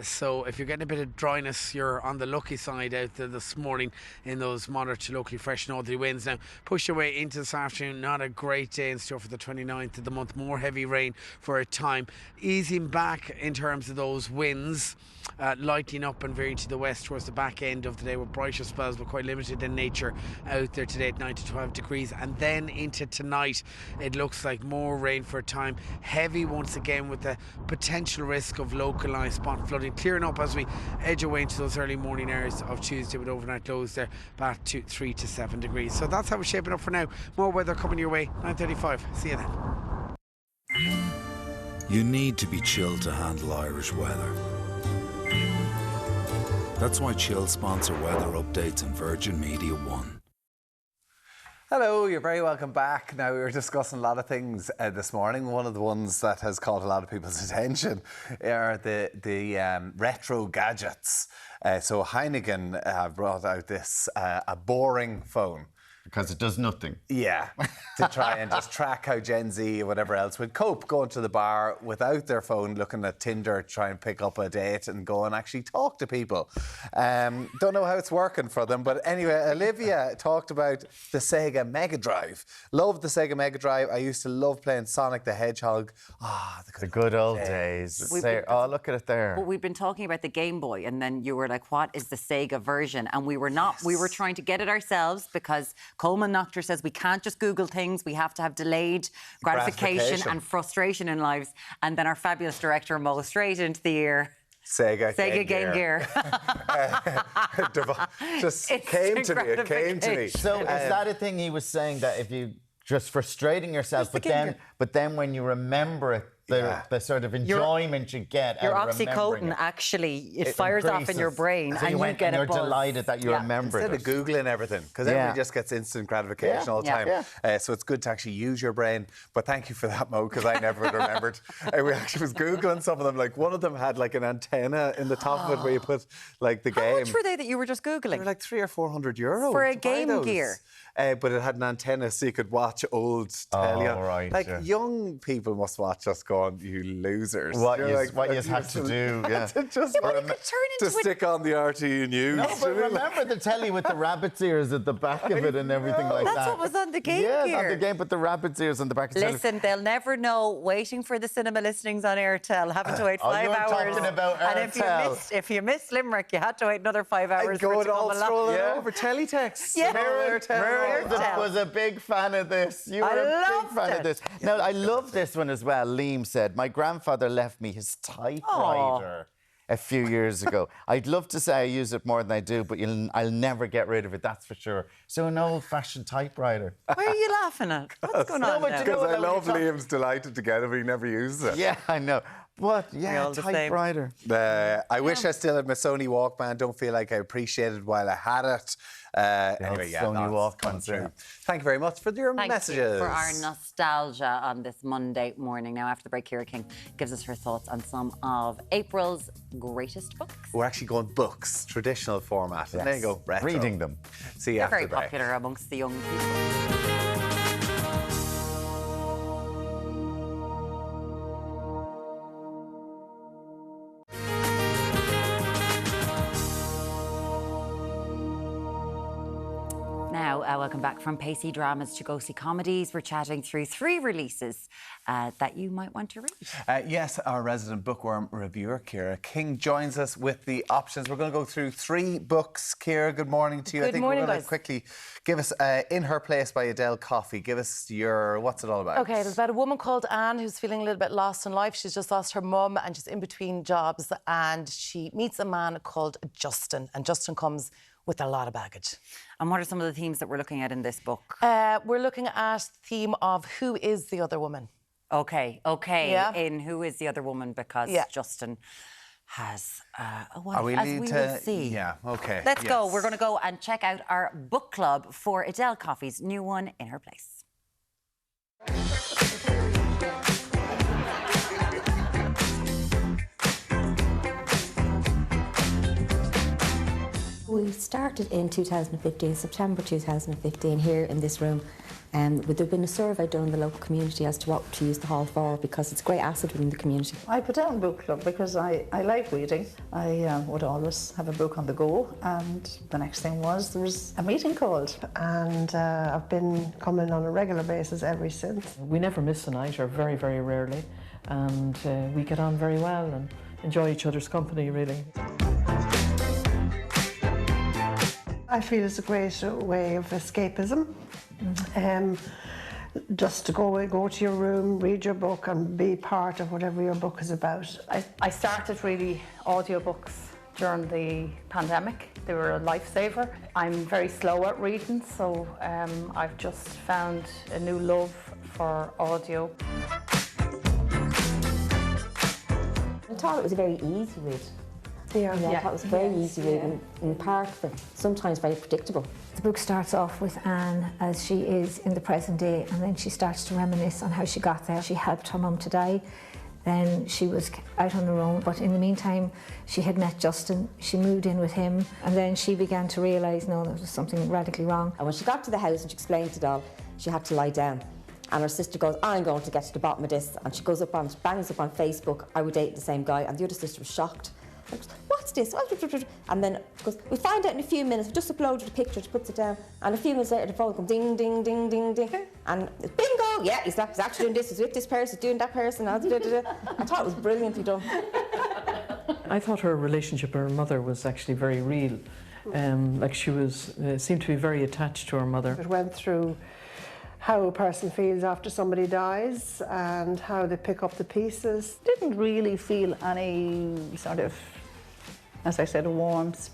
So if you're getting a bit of dryness, you're on the lucky side out there this morning in those moderate to locally fresh northerly winds. Now, push your way into this afternoon. Not a great day in store for the 29th of the month. More heavy rain for a time. Easing back in terms of those winds. Lightening up and veering to the west towards the back end of the day with brighter spells, but quite limited in nature out there today at 9 to 12 degrees. And then into tonight, it looks like more rain for a time. Heavy once again with the potential risk of localised spot flooding. Clearing up as we edge away into those early morning hours of Tuesday with overnight lows there back to 3 to 7 degrees. So that's how we're shaping up for now. More weather coming your way, 9:35. See you then.
You need to be chilled to handle Irish weather. That's why Chill sponsor weather updates on Virgin Media One.
Hello, you're very welcome back. Now, we were discussing a lot of things this morning. One of the ones that has caught a lot of people's attention are the retro gadgets. So Heineken brought out this a boring phone.
Because it does nothing.
Yeah, to try and just track how Gen Z or whatever else would cope going to the bar without their phone, looking at Tinder, try and pick up a date and go and actually talk to people. Don't know how it's working for them, but anyway, Olivia talked about the Sega Mega Drive. Love the Sega Mega Drive. I used to love playing Sonic the Hedgehog.
The good old days. Oh, look at it there.
Well, we've been talking about the Game Boy, and then you were like, what is the Sega version? And we were not. Yes. We were trying to get it ourselves because Coleman Noctor says we can't just Google things. We have to have delayed gratification and frustration in lives. And then our fabulous director Mo straight into the ear.
Sega
Game Gear.
Just came to me. It came to me.
So is that a thing he was saying, that if you just frustrating yourself, but then when you remember it, the sort of enjoyment you get
your
out of
oxytocin actually it fires off in your brain,
so
and you get a
you're
buzz.
Delighted that you remember
instead
it.
of Googling everything, because everybody just gets instant gratification all the time. So it's good to actually use your brain. But thank you for that, Mo, because I never would have remembered. We actually was Googling some of them. Like one of them had like an antenna in the top of it where you put like the game.
How much were they that you were just Googling?
They were like £300 or €400
for a Game Gear.
But it had an antenna so you could watch old telly.
Right,
like young people must watch us going, you losers.
What you had to do,
to stick on the RTE News.
No, but remember the telly with the rabbit's ears at the back of it and everything like that.
That's what was on the Game Gear.
Yeah, on the game, but the rabbit's ears on the back of the telly.
Listen, they'll never know. Waiting for the cinema listings on Airtel, having to wait 5 hours.
Talking about Airtel.
And if you missed Limerick, you had to wait another 5 hours for it to come along.
Over teletext.
Yeah.
Airtel was a big fan of this. You were a big fan of this. Now, I love this one as well. Liam said, my grandfather left me his typewriter a few years ago. I'd love to say I use it more than I do, but I'll never get rid of it, that's for sure. So an old-fashioned typewriter.
Why are you laughing at? What's going on now?
Because I love Liam's delighted to get it, but he never uses it.
Yeah, I know. But, typewriter.
I wish I still had my Sony Walkman. Don't feel like I appreciated while I had it. Anyway,
Sony Walkman through.
Thank you very much for your messages.
Thank you for our nostalgia on this Monday morning. Now, after the break, Ciara King gives us her thoughts on some of April's greatest books.
We're actually going books, traditional format.
Yes.
There you go, retro.
Reading them.
See you
They're
after
very
the break.
popular amongst the young people. Welcome back from Pacey Dramas to Go See Comedies. We're chatting through 3 releases that you might want to read.
Yes, our resident bookworm reviewer, Ciara King, joins us with the options. We're going to go through 3 books. Ciara, good morning to you.
Good morning,
we're going to quickly give us In Her Place by Adele Coffey. Give us your, what's it all about?
Okay, it's about a woman called Anne who's feeling a little bit lost in life. She's just lost her mum and she's in between jobs, and she meets a man called Justin, and Justin comes with a lot of baggage.
And what are some of the themes that we're looking at in this book?
We're looking at the theme of who is the other woman.
Okay.
Yeah.
In Who is the Other Woman, because Justin has a wife, as we will see.
Yeah, okay.
Let's go. We're going to go and check out our book club for Adele Coffey's new one, In Her Place.
We started in 2015, September 2015, here in this room. There'd been a survey done in the local community as to what to use the hall for, because it's a great asset within the community.
I put down book club because I like reading. I would always have a book on the go, and the next thing was there was a meeting called, and I've been coming on a regular basis ever since.
We never miss a night, or very, very rarely, and we get on very well and enjoy each other's company, really.
I feel it's a great way of escapism. Just to go to your room, read your book and be part of whatever your book is about.
I started really audiobooks during the pandemic. They were a lifesaver. I'm very slow at reading, so I've just found a new love for audio.
I thought it was a very easy read. I thought it was a very easy read, in part, but sometimes very predictable.
The book starts off with Anne as she is in the present day, and then she starts to reminisce on how she got there. She helped her mum to die. Then she was out on her own, but in the meantime, she had met Justin. She moved in with him, and then she began to realise, no, there was something radically wrong.
And when she got to the house and she explained it all, she had to lie down. And her sister goes, I'm going to get to the bottom of this. And she goes up on, bangs up on Facebook, I would date the same guy. And the other sister was shocked. What's this? And then goes, we'll find out in a few minutes. We just uploaded a picture, she puts it down. And a few minutes later, the phone comes ding, ding, ding, ding, ding. And it's bingo! Yeah, he's actually doing this, he's with this person, he's doing that person. I thought it was brilliantly done.
I thought her relationship with her mother was actually very real. Like she was, seemed to be very attached to her mother.
It went through how a person feels after somebody dies and how they pick up the pieces.
Didn't really feel any sort of, as I said, a warmth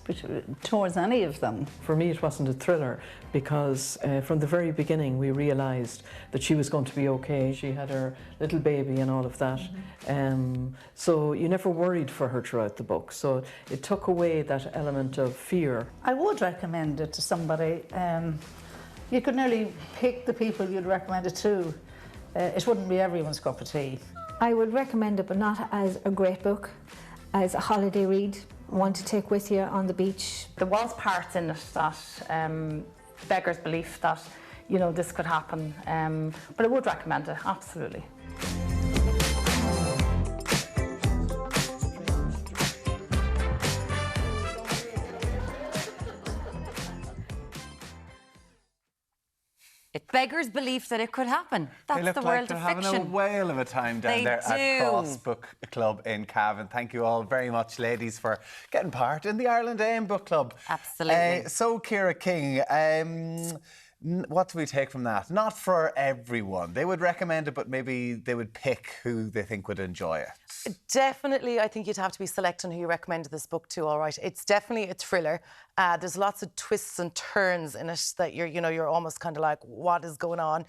towards any of them.
For me, it wasn't a thriller because from the very beginning we realised that she was going to be okay. She had her little baby and all of that. So you never worried for her throughout the book. So it took away that element of fear.
I would recommend it to somebody. You could nearly pick the people you'd recommend it to. It wouldn't be everyone's cup of tea.
I would recommend it, but not as a great book, as a holiday read, one to take with you on the beach.
There was parts in it that beggars belief that, you know, this could happen, but I would recommend it, absolutely.
It beggars belief that it could happen. That's
they look
the
like
world
they're
of
having
fiction.
a whale of a time down there at Cross Book Club in Cavan. Thank you all very much, ladies, for getting part in the Ireland AM Book Club.
Absolutely.
So, Ciara King, what do we take from that? Not for everyone. They would recommend it, but maybe they would pick who they think would enjoy it.
Definitely, I think you'd have to be selecting who you recommended this book to, all right. It's definitely a thriller. There's lots of twists and turns in it that you're almost kind of like, what is going on?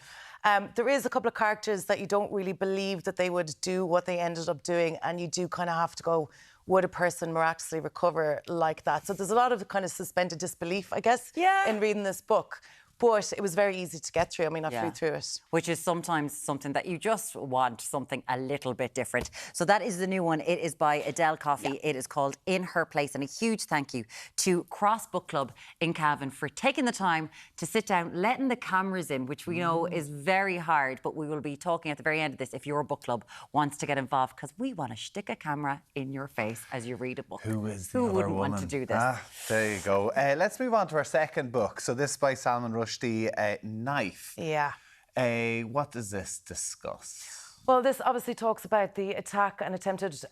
There is a couple of characters that you don't really believe that they would do what they ended up doing, and you do kind of have to go, would a person miraculously recover like that? So there's a lot of kind of suspended disbelief, I guess, in reading this book. But it was very easy to get through. I mean, I flew through it.
Which is sometimes something that you just want something a little bit different. So that is the new one. It is by Adele Coffey. It is called In Her Place. And a huge thank you to Cross Book Club in Cavan for taking the time to sit down, letting the cameras in, which we know is very hard. But we will be talking at the very end of this if your book club wants to get involved, because we want to stick a camera in your face as you read a book.
Who is the
Who
other
wouldn't
woman?
want to do this?
There you go. Let's move on to our second book. So this is by Salman Rushdie, Knife.
Yeah.
What does this discuss?
Well, this obviously talks about the attack and attempted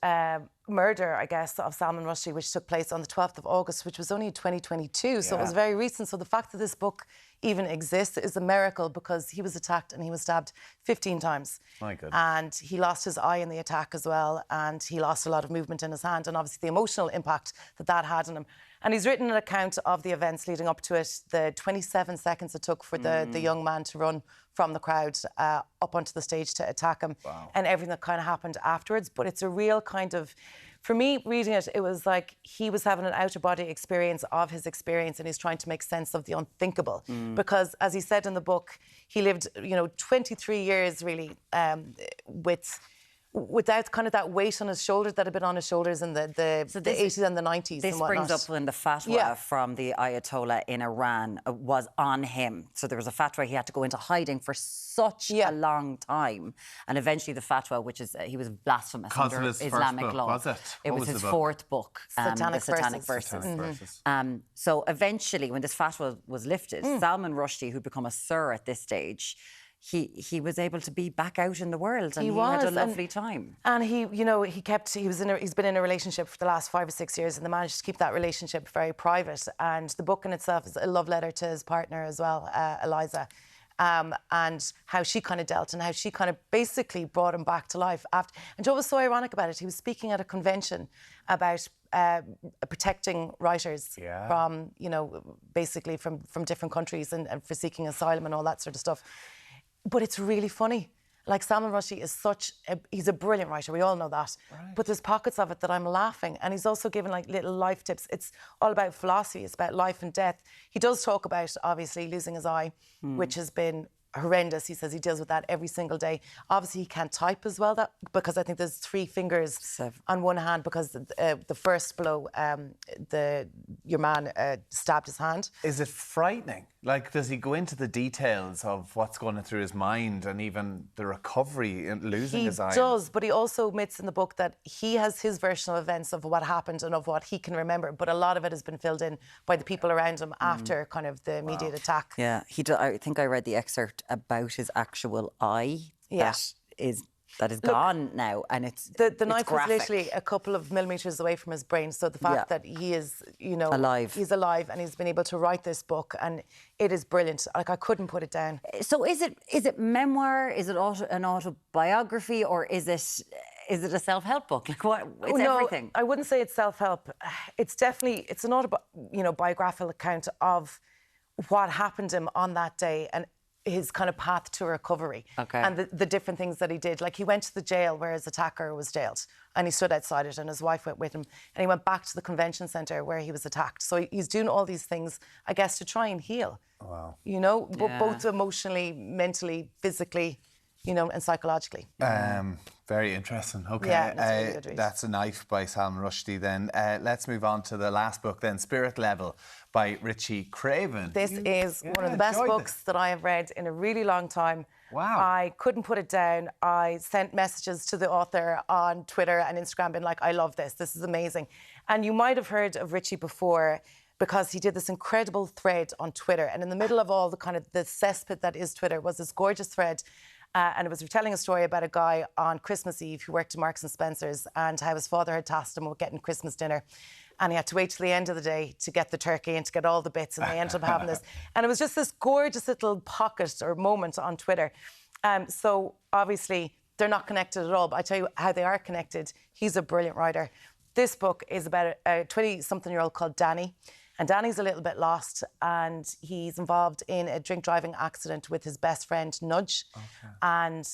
murder, I guess, of Salman Rushdie, which took place on the 12th of August, which was only 2022. So it was very recent. So the fact that this book even exists is a miracle, because he was attacked and he was stabbed 15 times.
My goodness.
And he lost his eye in the attack as well. And he lost a lot of movement in his hand, and obviously the emotional impact that that had on him. And he's written an account of the events leading up to it, the 27 seconds it took for the young man to run from the crowd up onto the stage to attack him, and everything that kind of happened afterwards. But it's a real kind of, for me, reading it, it was like he was having an out-of-body experience of his experience, and he's trying to make sense of the unthinkable. Because, as he said in the book, he lived, 23 years, really, without kind of that weight on his shoulders that had been on his shoulders in the 80s and the 90s.
This brings up when the fatwa from the Ayatollah in Iran was on him. So there was a fatwa, he had to go into hiding for such a long time. And eventually the fatwa, which is, he was blasphemous under Islamic law.
Was it?
It was his fourth book,
Satanic
the Satanic Verses. So eventually, when this fatwa was lifted, Salman Rushdie, who'd become a sir at this stage, he was able to be back out in the world, and he had a lovely time.
And he's been in a relationship for the last 5 or 6 years, and they managed to keep that relationship very private. And the book in itself is a love letter to his partner as well, Eliza, and how she kind of dealt and how she kind of basically brought him back to life after. And what was so ironic about it, he was speaking at a convention about protecting writers from, basically from different countries and for seeking asylum and all that sort of stuff. But it's really funny. Like, Salman Rushdie is he's a brilliant writer, we all know that. Right. But there's pockets of it that I'm laughing. And he's also given like little life tips. It's all about philosophy, it's about life and death. He does talk about, obviously, losing his eye, which has been horrendous. He says he deals with that every single day. Obviously, he can't type as well, because I think there's 3 fingers on one hand because the first blow, your man stabbed his hand.
Is it frightening? Like, does he go into the details of what's going through his mind and even the recovery and losing his eye?
He does, but he also admits in the book that he has his version of events of what happened and of what he can remember, but a lot of it has been filled in by the people around him after kind of the immediate attack.
Yeah, I think I read the excerpt about his actual eye that is gone now, and it's
the knife was
graphic.
literally a couple of millimetres away from his brain. So the fact that he is,
alive.
He's alive, and he's been able to write this book, and it is brilliant. Like, I couldn't put it down.
So is it memoir? Is it an autobiography, or is it a self-help book? Like, what? It's everything.
I wouldn't say it's self-help. It's definitely an biographical account of what happened to him on that day and his kind of path to recovery, and the different things that he did. Like, he went to the jail where his attacker was jailed, and he stood outside it, and his wife went with him, and he went back to the convention centre where he was attacked. So he's doing all these things, I guess, to try and heal.
Wow.
Both emotionally, mentally, physically, and psychologically.
Very interesting. Okay,
yeah, that's a really good read.
That's A Knife by Salman Rushdie. Then let's move on to the last book. Then Spirit Level by Richie Craven.
This is one of the best books that I have read in a really long time.
Wow!
I couldn't put it down. I sent messages to the author on Twitter and Instagram, being like, "I love this. This is amazing." And you might have heard of Richie before, because he did this incredible thread on Twitter, and in the middle of all the kind of the cesspit that is Twitter was this gorgeous thread. And it was telling a story about a guy on Christmas Eve who worked at Marks and Spencer's, and how his father had tasked him with getting Christmas dinner. And he had to wait till the end of the day to get the turkey and to get all the bits, and they ended up having this. And it was just this gorgeous little pocket or moment on Twitter. So obviously they're not connected at all, but I tell you how they are connected. He's a brilliant writer. This book is about a 20-something-year-old called Danny. And Danny's a little bit lost, and he's involved in a drink driving accident with his best friend, Nudge. And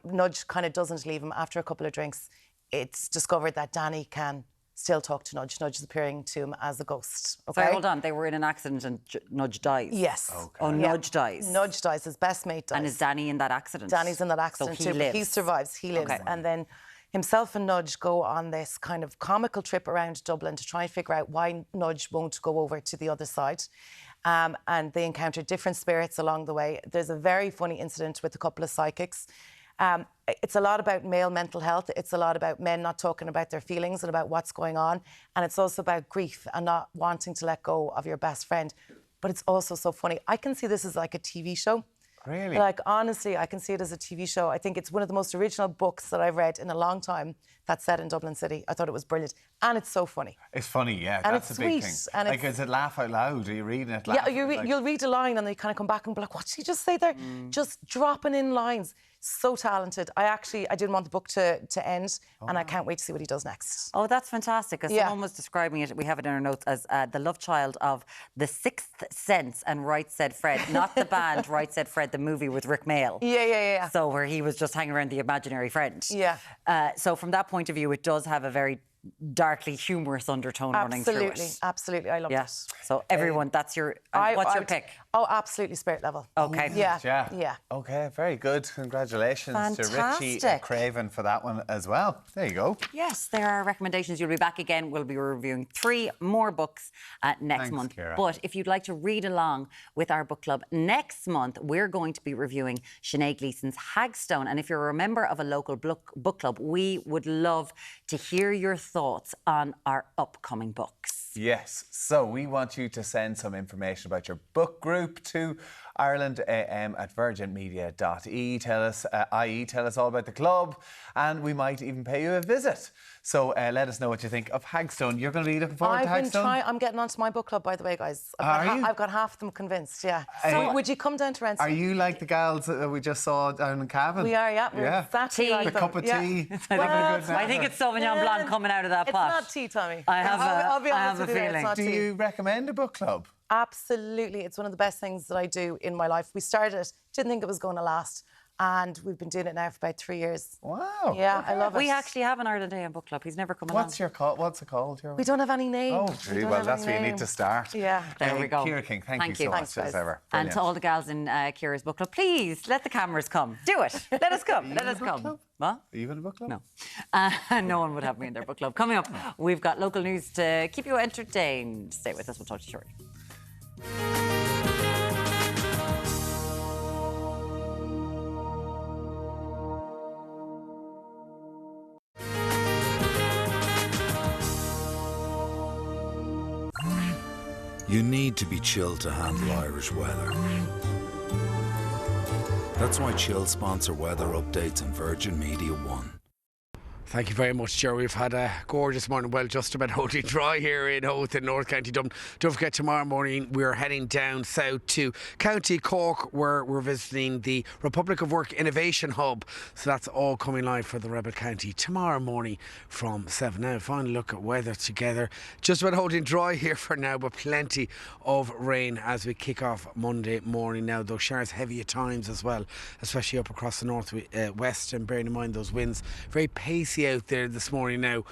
Nudge kind of doesn't leave him after a couple of drinks. It's discovered that Danny can still talk to Nudge. Nudge is appearing to him as a ghost. Okay?
So hold on, they were in an accident and Nudge dies?
Yes.
Oh, Nudge dies?
Nudge dies, his best mate dies.
And is Danny in that accident?
Danny's in that accident
so he
too.
lives.
He survives, he lives. And then himself and Nudge go on this kind of comical trip around Dublin to try and figure out why Nudge won't go over to the other side. And they encounter different spirits along the way. There's a very funny incident with a couple of psychics. It's a lot about male mental health. It's a lot about men not talking about their feelings and about what's going on. And it's also about grief and not wanting to let go of your best friend. But it's also so funny. I can see this as like a TV show.
Really?
Like, honestly, I can see it as a TV show. I think it's one of the most original books that I've read in a long time that's set in Dublin City. I thought it was brilliant. And it's so funny.
It's funny, yeah.
And
that's
it's
a big
sweet,
thing.
and
Like, is it laugh out loud? Are you reading it?
Yeah, you'll read a line and then you kind of come back and be like, what did he just say there? Just dropping in lines. So talented. I didn't want the book to end, and I can't wait to see what he does next.
Oh, that's fantastic. Because someone was describing it, we have it in our notes, as the love child of The Sixth Sense and Right Said Fred. Not the band Right Said Fred, the movie with Rick Mayall.
Yeah.
So where he was just hanging around the imaginary friend.
Yeah.
So from that point of view, it does have a very darkly humorous undertone running through it.
Absolutely. I love it.
So everyone, that's your... what's your pick?
Oh, absolutely Spirit Level.
Okay.
Yeah.
Okay, very good. Congratulations to Richie Craven for that one as well. There you go.
Yes, there are recommendations. You'll be back again. We'll be reviewing 3 more books next month.
Ciara.
But if you'd like to read along with our book club next month, we're going to be reviewing Sinead Gleason's Hagstone. And if you're a member of a local book club, we would love to hear your thoughts on our upcoming books.
Yes, so we want you to send some information about your book group to irelandam@virginmedia.ie. Tell us all about the club, and we might even pay you a visit. So let us know what you think of Hagstone. You're going to be looking forward to Hagstone?
I'm getting onto my book club, by the way, guys. I've got half of them convinced, yeah. So would you come down to Renton?
Are you like the gals that we just saw down in Cavan?
We are, yeah. We're exactly like them.
A cup of tea.
I think it's Sauvignon Blanc coming out of that pot.
It's not tea, Tommy.
I'll
be honest with you.
feeling.
It's
Do you recommend a book club?
Absolutely. It's one of the best things that I do in my life. We started it, didn't think it was going to last. And we've been doing it now for about 3 years.
Wow.
Yeah, I love it.
We actually have an Ireland Day in Book Club. He's never come along.
What's it called?
We don't have any name.
Oh, gee, well, that's where you need to start.
Yeah.
There we go.
Ciara King, thank you so much as ever.
And to all the gals in Ciara's Book Club, please let the cameras come. Do it. Let us come. Let us come. What?
Are you in a book club?
No. No one would have me in their book club. Coming up, we've got local news to keep you entertained. Stay with us. We'll talk to you shortly.
You need to be chilled to handle Irish weather. That's why Chill sponsor weather updates on Virgin Media One.
Thank you very much, Joe. We've had a gorgeous morning. Well, just about holding dry here in Howth in North County Dublin. Don't forget, tomorrow morning we're heading down south to County Cork, where we're visiting the Republic of Work Innovation Hub. So that's all coming live for the Rebel County tomorrow morning from 7. Now, final look at weather together. Just about holding dry here for now, but plenty of rain as we kick off Monday morning. Now, those showers heavy at times as well, especially up across the north west, and bearing in mind those winds very pacey out there this morning now,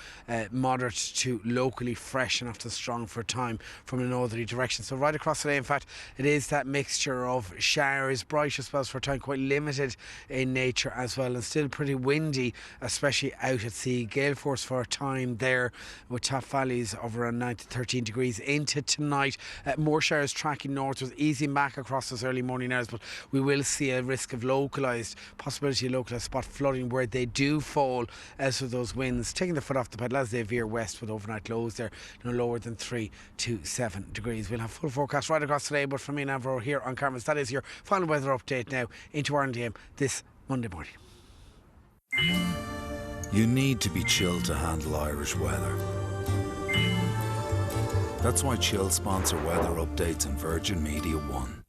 moderate to locally fresh and often strong for a time from a northerly direction. So right across today, in fact, it is that mixture of showers, brighter spells for a time, quite limited in nature as well, and still pretty windy, especially out at sea. Gale force for a time there, with top valleys of around 9 to 13 degrees into tonight. More showers tracking northwards, easing back across those early morning hours, but we will see a risk of possibility of localised spot flooding where they do fall as with those winds taking the foot off the pedal as they veer west, with overnight lows there no lower than 3 to 7 degrees. We'll have full forecast right across today, but from me and Avro here on cameras, that is your final weather update now into Ireland AM this Monday morning.
You need to be chilled to handle Irish weather. That's why Chill sponsor weather updates on Virgin Media One.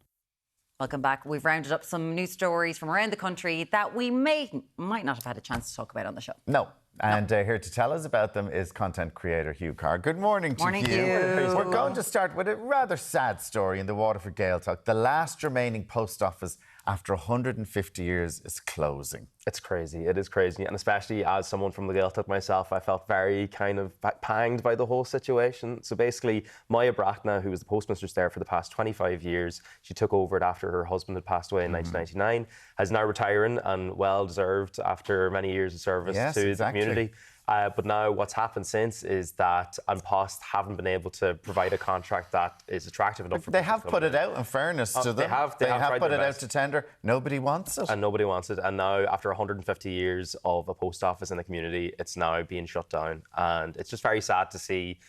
Welcome back. We've rounded up some news stories from around the country that we might not have had a chance to talk about on the show.
No. And here to tell us about them is content creator Hugh Carr. Good morning to you. We're going to start with a rather sad story in the Waterford Gaeltacht. The last remaining post office after 150 years is closing.
It's crazy. It is crazy. And especially as someone from the Gaeltacht myself, I felt very kind of panged by the whole situation. So basically, Maya Brackna, who was the postmistress there for the past 25 years, she took over it after her husband had passed away in 1999, has now retiring and well deserved after many years of service to the community. But now what's happened since is that An Post haven't been able to provide a contract that is attractive enough for
They have put it out, in fairness to them.
They have
put it out to tender. Nobody wants it.
And nobody wants it. And now, after 150 years of a post office in the community, it's now being shut down. And it's just very sad to see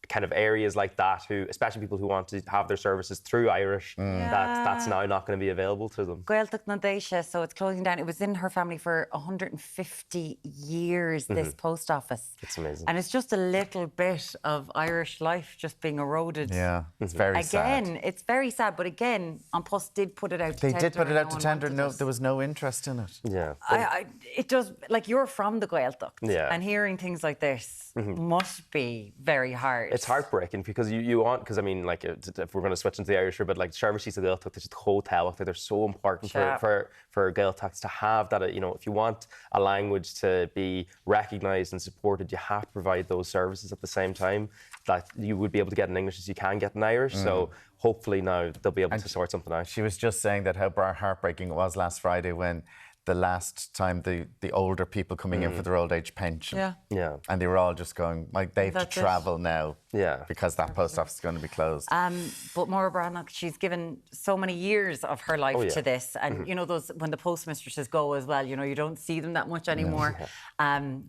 kind of areas like that, who, especially people who want to have their services through Irish, that's now not going to be available to them.
Gaeltacht na Déise, so it's closing down. It was in her family for 150 years, this post office.
It's amazing.
And it's just a little bit of Irish life just being eroded.
Yeah, it's very sad.
Again, it's very sad, but again, An Post did put it out to tender.
They did put it out to tender. No, there was no interest in it.
Yeah.
It does, like, you're from the Gaeltacht,
and
hearing things like this must be very hard.
It's heartbreaking because you want, because I mean, like, if we're going to switch into the Irish, but like Services of Gaeltacht, there's the hotel, they're so important for Gaeltachts to have that. You know, if you want a language to be recognised and supported, you have to provide those services at the same time that you would be able to get in English as you can get in Irish. So hopefully now they'll be able to sort something out.
She was just saying that how heartbreaking it was last Friday when the last time the older people coming in for their old age pension.
Yeah.
And they were all just going, like, they have to travel now.
Yeah.
Because that post office is going to be closed.
But Maura Brannock, she's given so many years of her life to this. And, you know, those when the postmistresses go as well, you know, you don't see them that much anymore.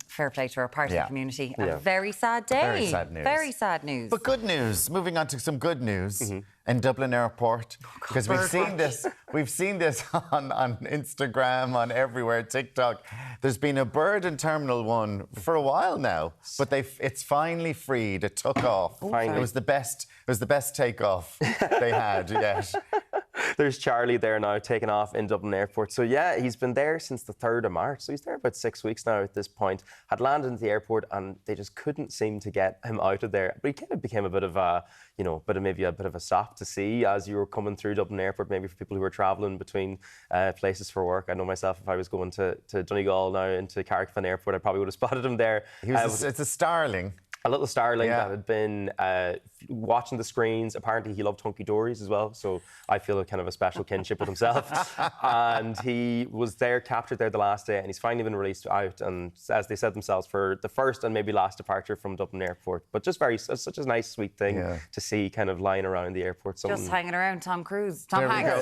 Fair play to her, part of the community. A very sad day.
Very sad news.
Very sad news.
But good news. Moving on to some good news. In Dublin Airport, because we've seen this on Instagram, on everywhere, TikTok. There's been a bird in Terminal 1 for a while now, but it's finally freed. It took off. It was the best takeoff they had yet.
There's Charlie there now, taking off in Dublin Airport. So yeah, he's been there since the 3rd of March. So he's there about 6 weeks now at this point. Had landed at the airport and they just couldn't seem to get him out of there. But he kind of became a bit of a, you know, maybe a bit of a stop to see as you were coming through Dublin Airport, maybe for people who were travelling between places for work. I know myself, if I was going to Donegal now into Carrickfinn Airport, I probably would have spotted him there.
It's a starling.
A little starling that had been watching the screens. Apparently, he loved hunky-dories as well, so I feel a kind of a special kinship with himself. And he was there, captured there the last day, and he's finally been released out. And as they said themselves, for the first and maybe last departure from Dublin Airport. But just such a nice, sweet thing to see, kind of lying around the airport.
Just hanging around Tom Cruise. Tom Hanks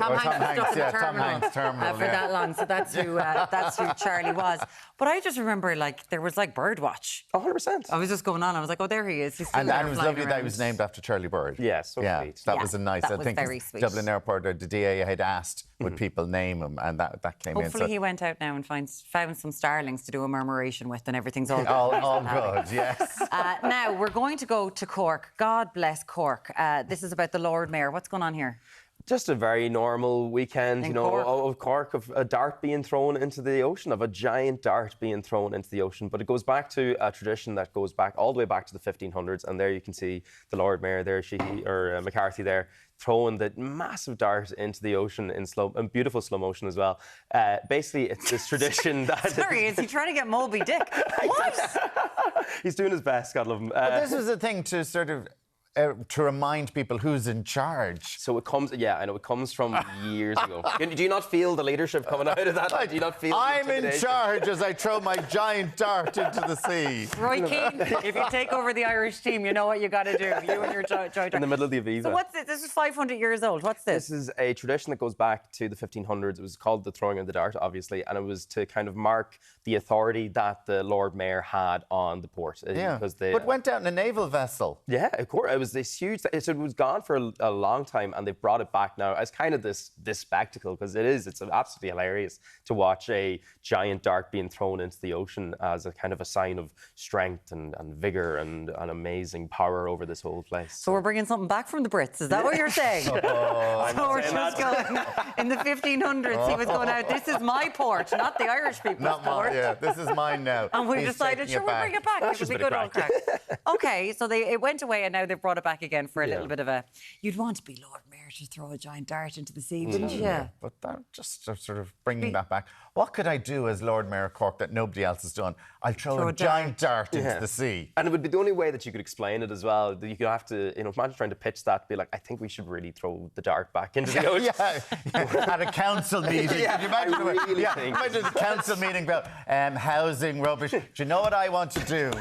terminal for that long. So that's who Charlie was. But I just remember, like, there was like Birdwatch.
100%.
I was just going on. I was like, oh, there he is. He's still
And it was lovely that he was named after Charlie Bird.
Yeah, so sweet.
That was a nice.
That
I
was
think
very sweet.
Dublin Airport, or the DA had asked would people name him, and that came in.
Hopefully he went out now and found some starlings to do a murmuration with, and everything's all good.
all good, yes.
Now we're going to go to Cork. God bless Cork. This is about the Lord Mayor. What's going on here?
Just a very normal weekend, you know, of Cork, of a dart being thrown into the ocean, of a giant dart being thrown into the ocean. But it goes back to a tradition that goes back all the way back to the 1500s. And there you can see the Lord Mayor there, McCarthy there, throwing the massive dart into the ocean in beautiful slow motion as well. Basically, it's this tradition that...
Sorry, is he trying to get Moby Dick? What?
He's doing his best, God love him.
But this was a thing to sort of... to remind people who's in charge.
So it comes, I know it comes from years ago. Do you not feel the leadership coming out of that? Do you not feel
I'm in charge as I throw my giant dart into the sea.
Roy Keane, if you take over the Irish team, you know what you got to do. You and your joy dart.
In the middle of the Aviva.
So what's this? This is 500 years old. What's this?
This is a tradition that goes back to the 1500s. It was called the throwing of the dart, obviously, and it was to kind of mark the authority that the Lord Mayor had on the port.
But went out in a naval vessel.
Yeah, of course. It was this huge... It was gone for a long time, and they've brought it back now as kind of this spectacle, because it's absolutely hilarious to watch a giant dart being thrown into the ocean as a kind of a sign of strength and vigour and an amazing power over this whole place.
So we're bringing something back from the Brits. Is that what you're saying? So we're just going... In the 1500s, he was going out, this is my port, not the Irish people's port.
Yeah, this is mine now.
And we decided, sure, we'll bring it back. It would be good old crack. Okay, so it went away, and now they've brought it back again for a little bit of a... You'd want to be Lord Mayor to throw a giant dart into the sea, wouldn't you?
Yeah, but that just sort of bringing that back. What could I do as Lord Mayor of Cork that nobody else has done? I'll throw a giant dart into the sea.
And it would be the only way that you could explain it as well. You could have to, imagine trying to pitch that, be like, I think we should really throw the dart back into the ocean.
At a council meeting. Can you imagine imagine the council meeting about housing rubbish. Do you know what I want to do?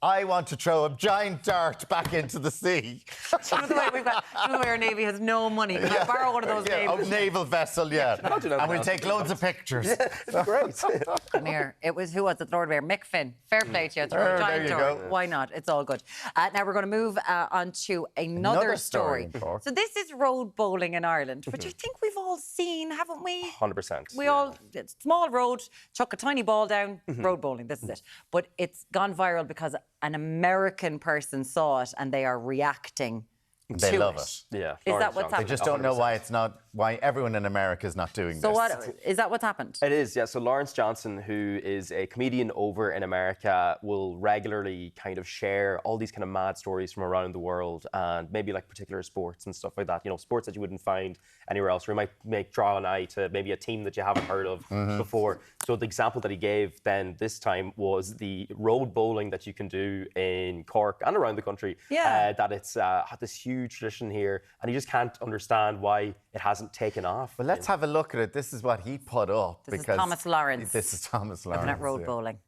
I want to throw a giant dart back into the sea.
Do you know the way our Navy has no money? Can I borrow one of those navies?
A naval vessel, and we'll take loads of pictures.
It's great.
Come here. Who was it, Lord Mayor? Mick Finn. Fair play to you. Throw a giant dart. Why not? It's all good. Now we're going to move on to another story. So this is road bowling in Ireland, which I think we've all seen, haven't we?
100%.
We all, small road, chuck a tiny ball down, road bowling, this is it. But it's gone viral because an American person saw it and they are reacting
They love it.
Yeah.
Is that what's happening?
They just don't know why everyone in America is not doing this.
So is that what's happened?
It is, yeah. So Lawrence Johnson, who is a comedian over in America, will regularly kind of share all these kind of mad stories from around the world, and maybe like particular sports and stuff like that. You know, sports that you wouldn't find anywhere else, or you might draw an eye to maybe a team that you haven't heard of before. So the example that he gave then this time was the road bowling that you can do in Cork and around the country.
Yeah.
That it's had this huge tradition here, and he just can't understand why it hasn't taken off.
Well, let's have a look at it. This is what he put up.
This is Thomas Lawrence.
This is Thomas Lawrence.
Looking at road bowling.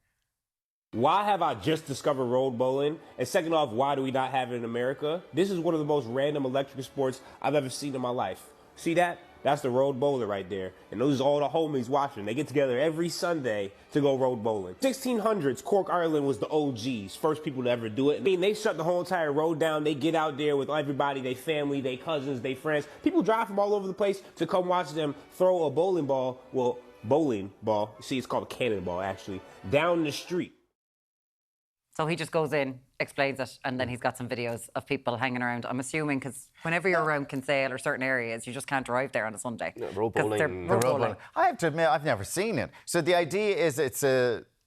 Why have I just discovered road bowling? And second off, why do we not have it in America? This is one of the most random electric sports I've ever seen in my life. See that? That's the road bowler right there. And those are all the homies watching. They get together every Sunday to go road bowling. 1600s, Cork, Ireland was the OGs, first people to ever do it. I mean, they shut the whole entire road down. They get out there with everybody, their family, their cousins, their friends. People drive from all over the place to come watch them throw a bowling ball, see, it's called a cannonball, actually, down the street.
So he just goes in explains it, and then he's got some videos of people hanging around. I'm assuming because whenever you're around Kinsale or certain areas, you just can't drive there on a Sunday.
Road bowling.
Road bowling.
I have to admit, I've never seen it. So the idea is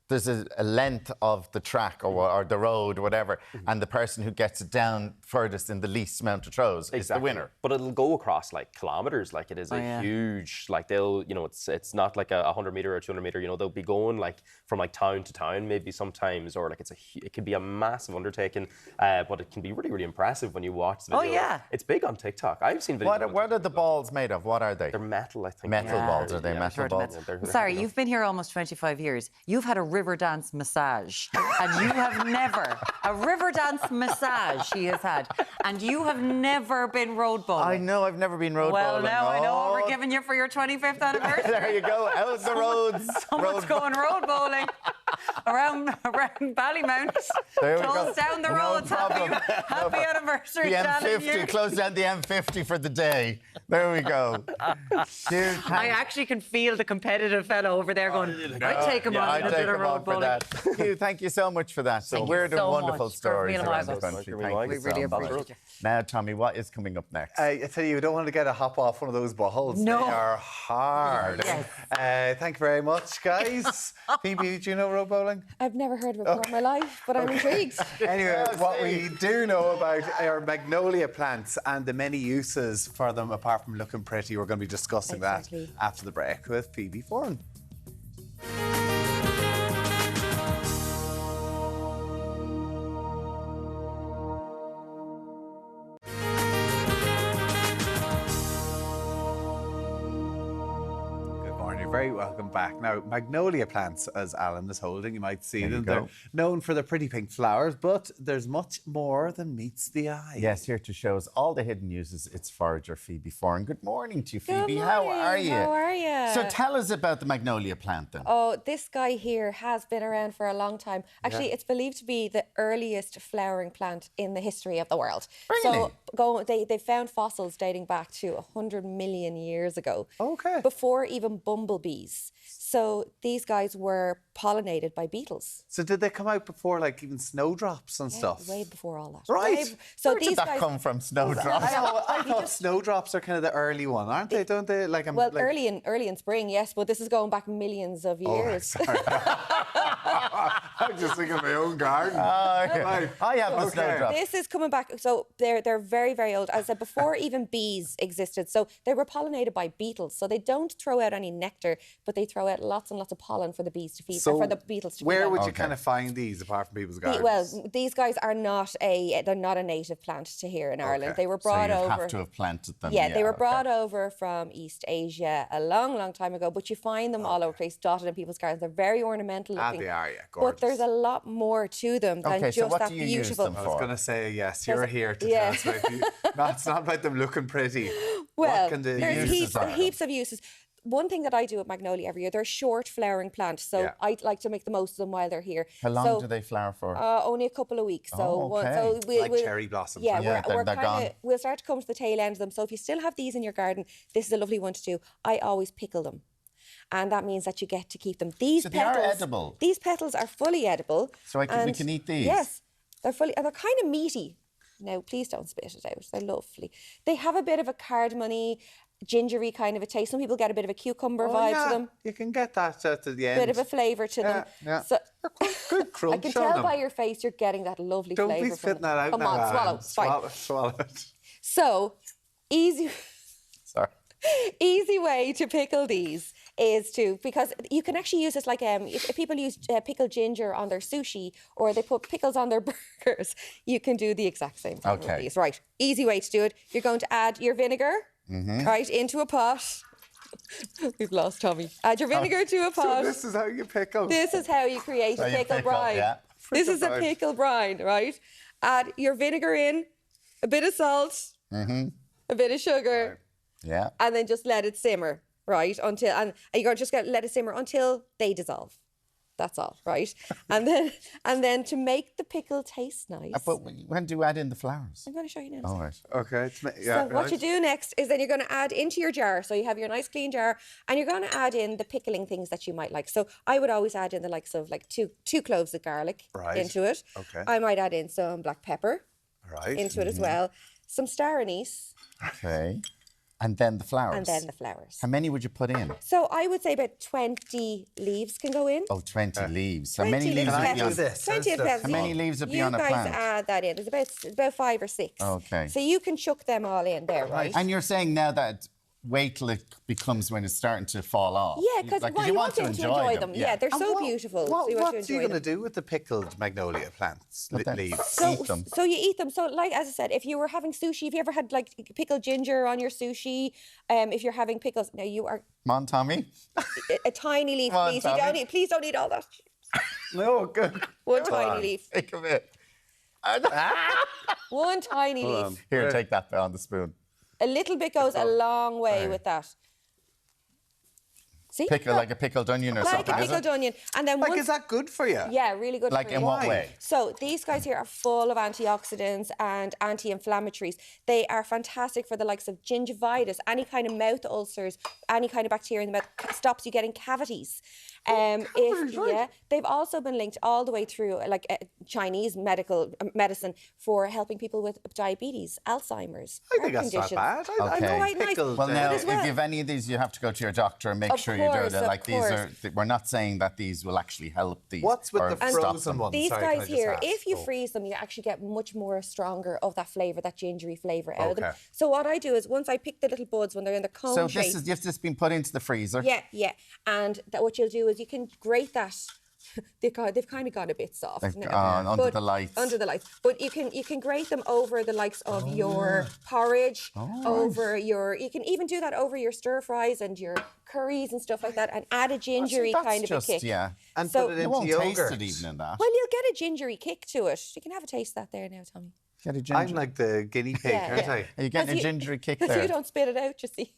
there's a length of the track or the road, whatever, and the person who gets it down furthest in the least amount of throws is the winner.
But it'll go across like kilometres. Like it is huge. Like they'll, it's not like a 100 metre or 200 metre. They'll be going like from like town to town, maybe sometimes, or like it can be a massive undertaking. But it can be really, really impressive when you watch the video.
Oh yeah,
it's big on TikTok. I've seen videos.
What are the balls made of? What are they?
They're metal, I think.
Metal balls, are they? Metal balls.
Sorry, you've been here almost 25 years. You've had a river dance massage, and you have never a river dance massage he has had, and you have never been road bowling.
I know, I've never been road bowling.
Well, now I know what we're giving you for your 25th anniversary.
There you go, out the roads.
Someone's going road bowling around Ballymount.
There we
Close
go.
down the roads. Happy anniversary,
the
telling
M50,
you.
close down the M50 for the day. There we go. Dude,
I actually can feel the competitive fellow over there going, I'd take him on a bit of road bowling.
Hugh, thank you so much for that. So weird and wonderful stories around the country. Thank you so much. Now, Tommy, what is coming up next?
I tell you don't want to get a hop off one of those balls.
No.
They are hard.
Yes.
Thank you very much, guys. Phoebe, do you know road bowling?
I've never heard of it before in my life, but I'm intrigued.
Anyway, what we do know about our magnolia plants and the many uses for them apart from looking pretty, we're going to be discussing that after the break with Phoebe Foran. Very welcome back. Now, magnolia plants, as Alan is holding, you might see them. They're known for their pretty pink flowers, but there's much more than meets the eye.
Yes, here to show us all the hidden uses, it's forager Phoebe Foran. Good morning to you, Phoebe.
Good
How
morning.
are you?
How are you?
So tell us about the magnolia plant then.
Oh, this guy here has been around for a long time. Actually, it's believed to be the earliest flowering plant in the history of the world.
Really?
So they found fossils dating back to 100 million years ago.
Okay.
Before even bumblebees. So these guys were pollinated by beetles.
So did they come out before, like, even snowdrops and stuff?
Way before all that.
Right.
So
Where did that come from, snowdrops?
I thought snowdrops are kind of the early one, aren't they? Don't they?
Early in spring, yes, but this is going back millions of years.
Oh, sorry. I'm just thinking of my own garden.
I have the snowdrops.
This is coming back. So they're very, very old. As I said, before even bees existed. So they were pollinated by beetles. So they don't throw out any nectar, but they throw out lots and lots of pollen for the bees to feed, for the beetles to feed.
Where would you kind of find these apart from people's gardens?
Well, these guys are not they're not a native plant to here in Ireland. They were brought over.
So you have to have planted them.
Yeah, they were brought over from East Asia a long, long time ago. But you find them all over the place, dotted in people's gardens. They're very ornamental looking.
They are, yeah, gorgeous.
But there's a lot more to them than just
what
that
do you
beautiful.
use them for?
I was going to say, yes, you're here to tell us about you. No, it's not about them looking pretty.
Well,
what can the
there's
uses
heaps of uses. One thing that I do with magnolia every year, they're short flowering plants, so I like to make the most of them while they're here.
How long do they flower for?
Only a couple of weeks.
Like cherry blossoms.
Yeah,
they're gone.
We'll start to come to the tail end of them. So if you still have these in your garden, this is a lovely one to do. I always pickle them. And that means that you get to keep them. These
so
petals,
they are edible?
These petals are fully edible.
So we can eat these?
Yes, they're fully, and they're kind of meaty. Now, please don't spit it out. They're lovely. They have a bit of a cardamom-y, gingery kind of a taste. Some people get a bit of a cucumber vibe to them.
You can get that at the end.
Bit of a flavour to them.
Yeah.
So,
good crunch.
I can tell by your face you're getting that lovely flavour.
Don't be spitting that out.
Come on,
swallow it.
So, easy way to pickle these is because you can actually use this like if people use pickled ginger on their sushi or they put pickles on their burgers, you can do the exact same thing with these. Right, easy way to do it. You're going to add your vinegar right into a pot. We've lost Tommy. Add your vinegar to a pot.
So this is how you pickle.
This is how you create a pickle brine.
Yeah.
This is a pickle brine, right? Add your vinegar in, a bit of salt, a bit of sugar.
Yeah.
And then just let it simmer, right? And you're going to just let it simmer until they dissolve. That's all, right? And then to make the pickle taste nice.
But when do you add in the flowers?
I'm going to show you now.
All right.
Okay.
So what you do next is then you're going to add into your jar. So you have your nice clean jar, and you're going to add in the pickling things that you might like. So I would always add in the likes of like two cloves of garlic into it.
Okay.
I might add in some black pepper into it as well. Some star anise.
Okay. And then the flowers.
And then the flowers.
How many would you put in?
So I would say about 20 leaves can go in.
Oh, 20 leaves. How
20
many leaves would be on
this?
20 of petals.
How many leaves would be on a plant?
You guys add that in. There's about 5 or 6.
Okay.
So you can chuck them all in there, right?
And you're saying now that wait till it becomes when it's starting to fall off.
Yeah, because you want to enjoy them. Yeah, they're so beautiful.
What's you going to do with the pickled magnolia plants? Leaves?
Eat them.
So you eat them. So like, as I said, if you were having sushi, if you ever had like pickled ginger on your sushi, if you're having pickles, now you are...
Come on, Tommy.
A tiny leaf, please. Please don't eat all that.
No, good.
One tiny leaf.
Take a bit.
One tiny leaf.
Here, take that on the spoon.
A little bit goes a long way with that. See?
Like a pickled onion or something.
Like a pickled onion. And then
is that good for you?
Yeah, really good
like
for you.
in what way?
So these guys here are full of antioxidants and anti-inflammatories. They are fantastic for the likes of gingivitis, any kind of mouth ulcers, any kind of bacteria in the mouth, stops you getting cavities. They've also been linked all the way through like Chinese medicine for helping people with diabetes, Alzheimer's,
I think that's not bad.
Okay.
Nice.
Well, now, if you have any of these, you have to go to your doctor and make sure you do it. Like we're not saying that these will actually help these.
What's with the frozen ones?
These guys here, if you freeze them, you actually get much more stronger of that flavour, that gingery flavour out of them. So what I do is once I pick the little buds when they're in the cone shape.
So this has been put into the freezer?
Yeah. And what you'll do is you can grate that. They've kind of gone a bit soft now.
Under the lights.
Under the lights. But you can grate them over the likes of your porridge, over your... You can even do that over your stir fries and your curries and stuff like that, and add a gingery kind of a kick.
Yeah.
And so, put it into yogurt.
Taste it even in that.
Well, you'll get a gingery kick to it. You can have a taste of that there now, Tommy.
I'm like the guinea pig, aren't I?
Are you getting a gingery kick there?
You don't spit it out, you see.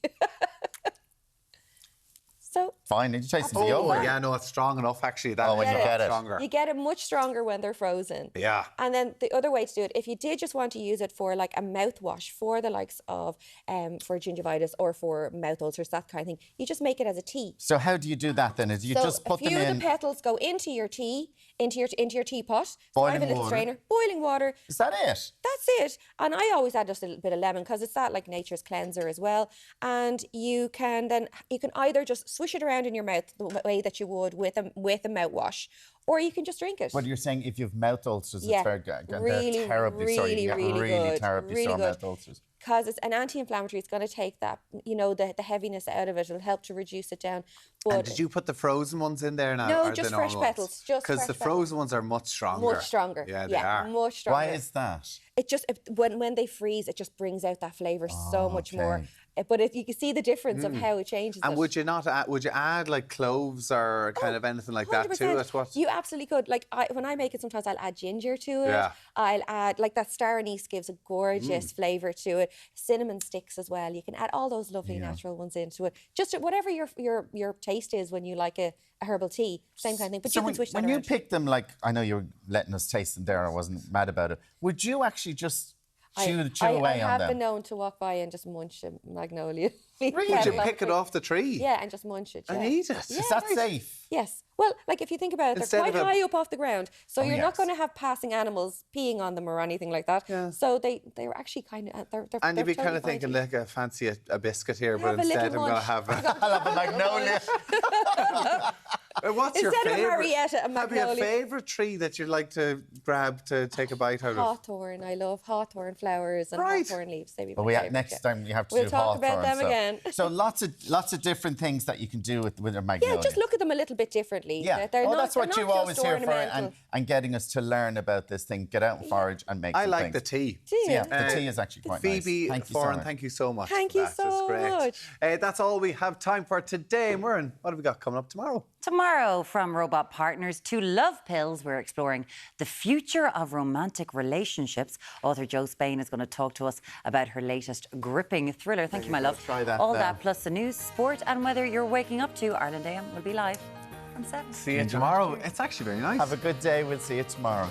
So
fine, did you taste the yogurt?
Yeah, no, it's strong enough actually.
When you get it.
Stronger.
You get it much stronger when they're frozen.
Yeah.
And then the other way to do it, if you did just want to use it for like a mouthwash for the likes of for gingivitis or for mouth ulcers, that kind of thing, you just make it as a tea.
So how do you do that then? Is you just put them in?
A few of the petals go into your tea, into your teapot.
Boiling
have a little
water.
strainer, boiling water.
Is that it?
That's it. And I always add just a little bit of lemon because it's that like nature's cleanser as well. And you can either just swish it around in your mouth the way that you would with a mouthwash, or you can just drink it.
But you're saying if you have mouth ulcers,
yeah,
it's very good. They're terribly sore. You get really terribly sore mouth ulcers.
Because it's an anti-inflammatory, it's going to take that, the heaviness out of it. It'll help to reduce it down. But
and did you put the frozen ones in there now?
No, just fresh petals.
Because the frozen ones are much stronger.
Much stronger.
Yeah, they are.
Much stronger.
Why is that?
It just when they freeze, it just brings out that flavour so much more. But if you can see the difference of how it changes.
And would you add like cloves or kind of anything like that to it?
You absolutely could. Like when I make it, sometimes I'll add ginger to it.
Yeah.
I'll add like that star anise gives a gorgeous flavour to it. Cinnamon sticks as well. You can add all those lovely natural ones into it. Just whatever your taste is when you like a herbal tea, same kind of thing. But
so
you can switch that
when
around.
you pick them, like I know you were letting us taste them there, I wasn't mad about it. Would you actually just chew away on them?
I have been known to walk by and just munch a magnolia.
Really? Would you pick it off the tree?
Yeah, and just munch it.
And eat it?
Yeah,
is that safe?
Yes. Well, like if you think about it, they're quite high up off the ground, so you're not going to have passing animals peeing on them or anything like that. Yeah. So they're actually kind of they're
and you'd be kind of thinking, like, I fancy a biscuit here, but instead I'm going to have
I'll have a magnolia.
What's your
favourite? Instead of
Marietta,
a magnolia.
Have you a favourite tree that you'd like to grab to take a bite out of?
Hawthorn. I love hawthorn flowers and hawthorn leaves.
Next time you have to
we'll
do
talk
hawthorn.
About them again.
So lots of different things that you can do with a magnolia.
Yeah, just look at them a little bit differently.
Yeah, that's what you always hear for, and getting us to learn about this thing. Get out and forage and make.
I like
things.
the tea.
Yeah, the tea is actually quite nice.
Phoebe, Foran, thank you so much.
Thank you so much.
That's all we have time for today. Muireann, what have we got coming up tomorrow?
Tomorrow, from Robot Partners to Love Pills, we're exploring the future of romantic relationships. Author Jo Spain is going to talk to us about her latest gripping thriller. Thank you, my love.
Try that.
All that plus the news, sport, and whether you're waking up to Ireland AM will be live. and 7.
See you tomorrow. It's actually very nice.
Have a good day. We'll see you tomorrow.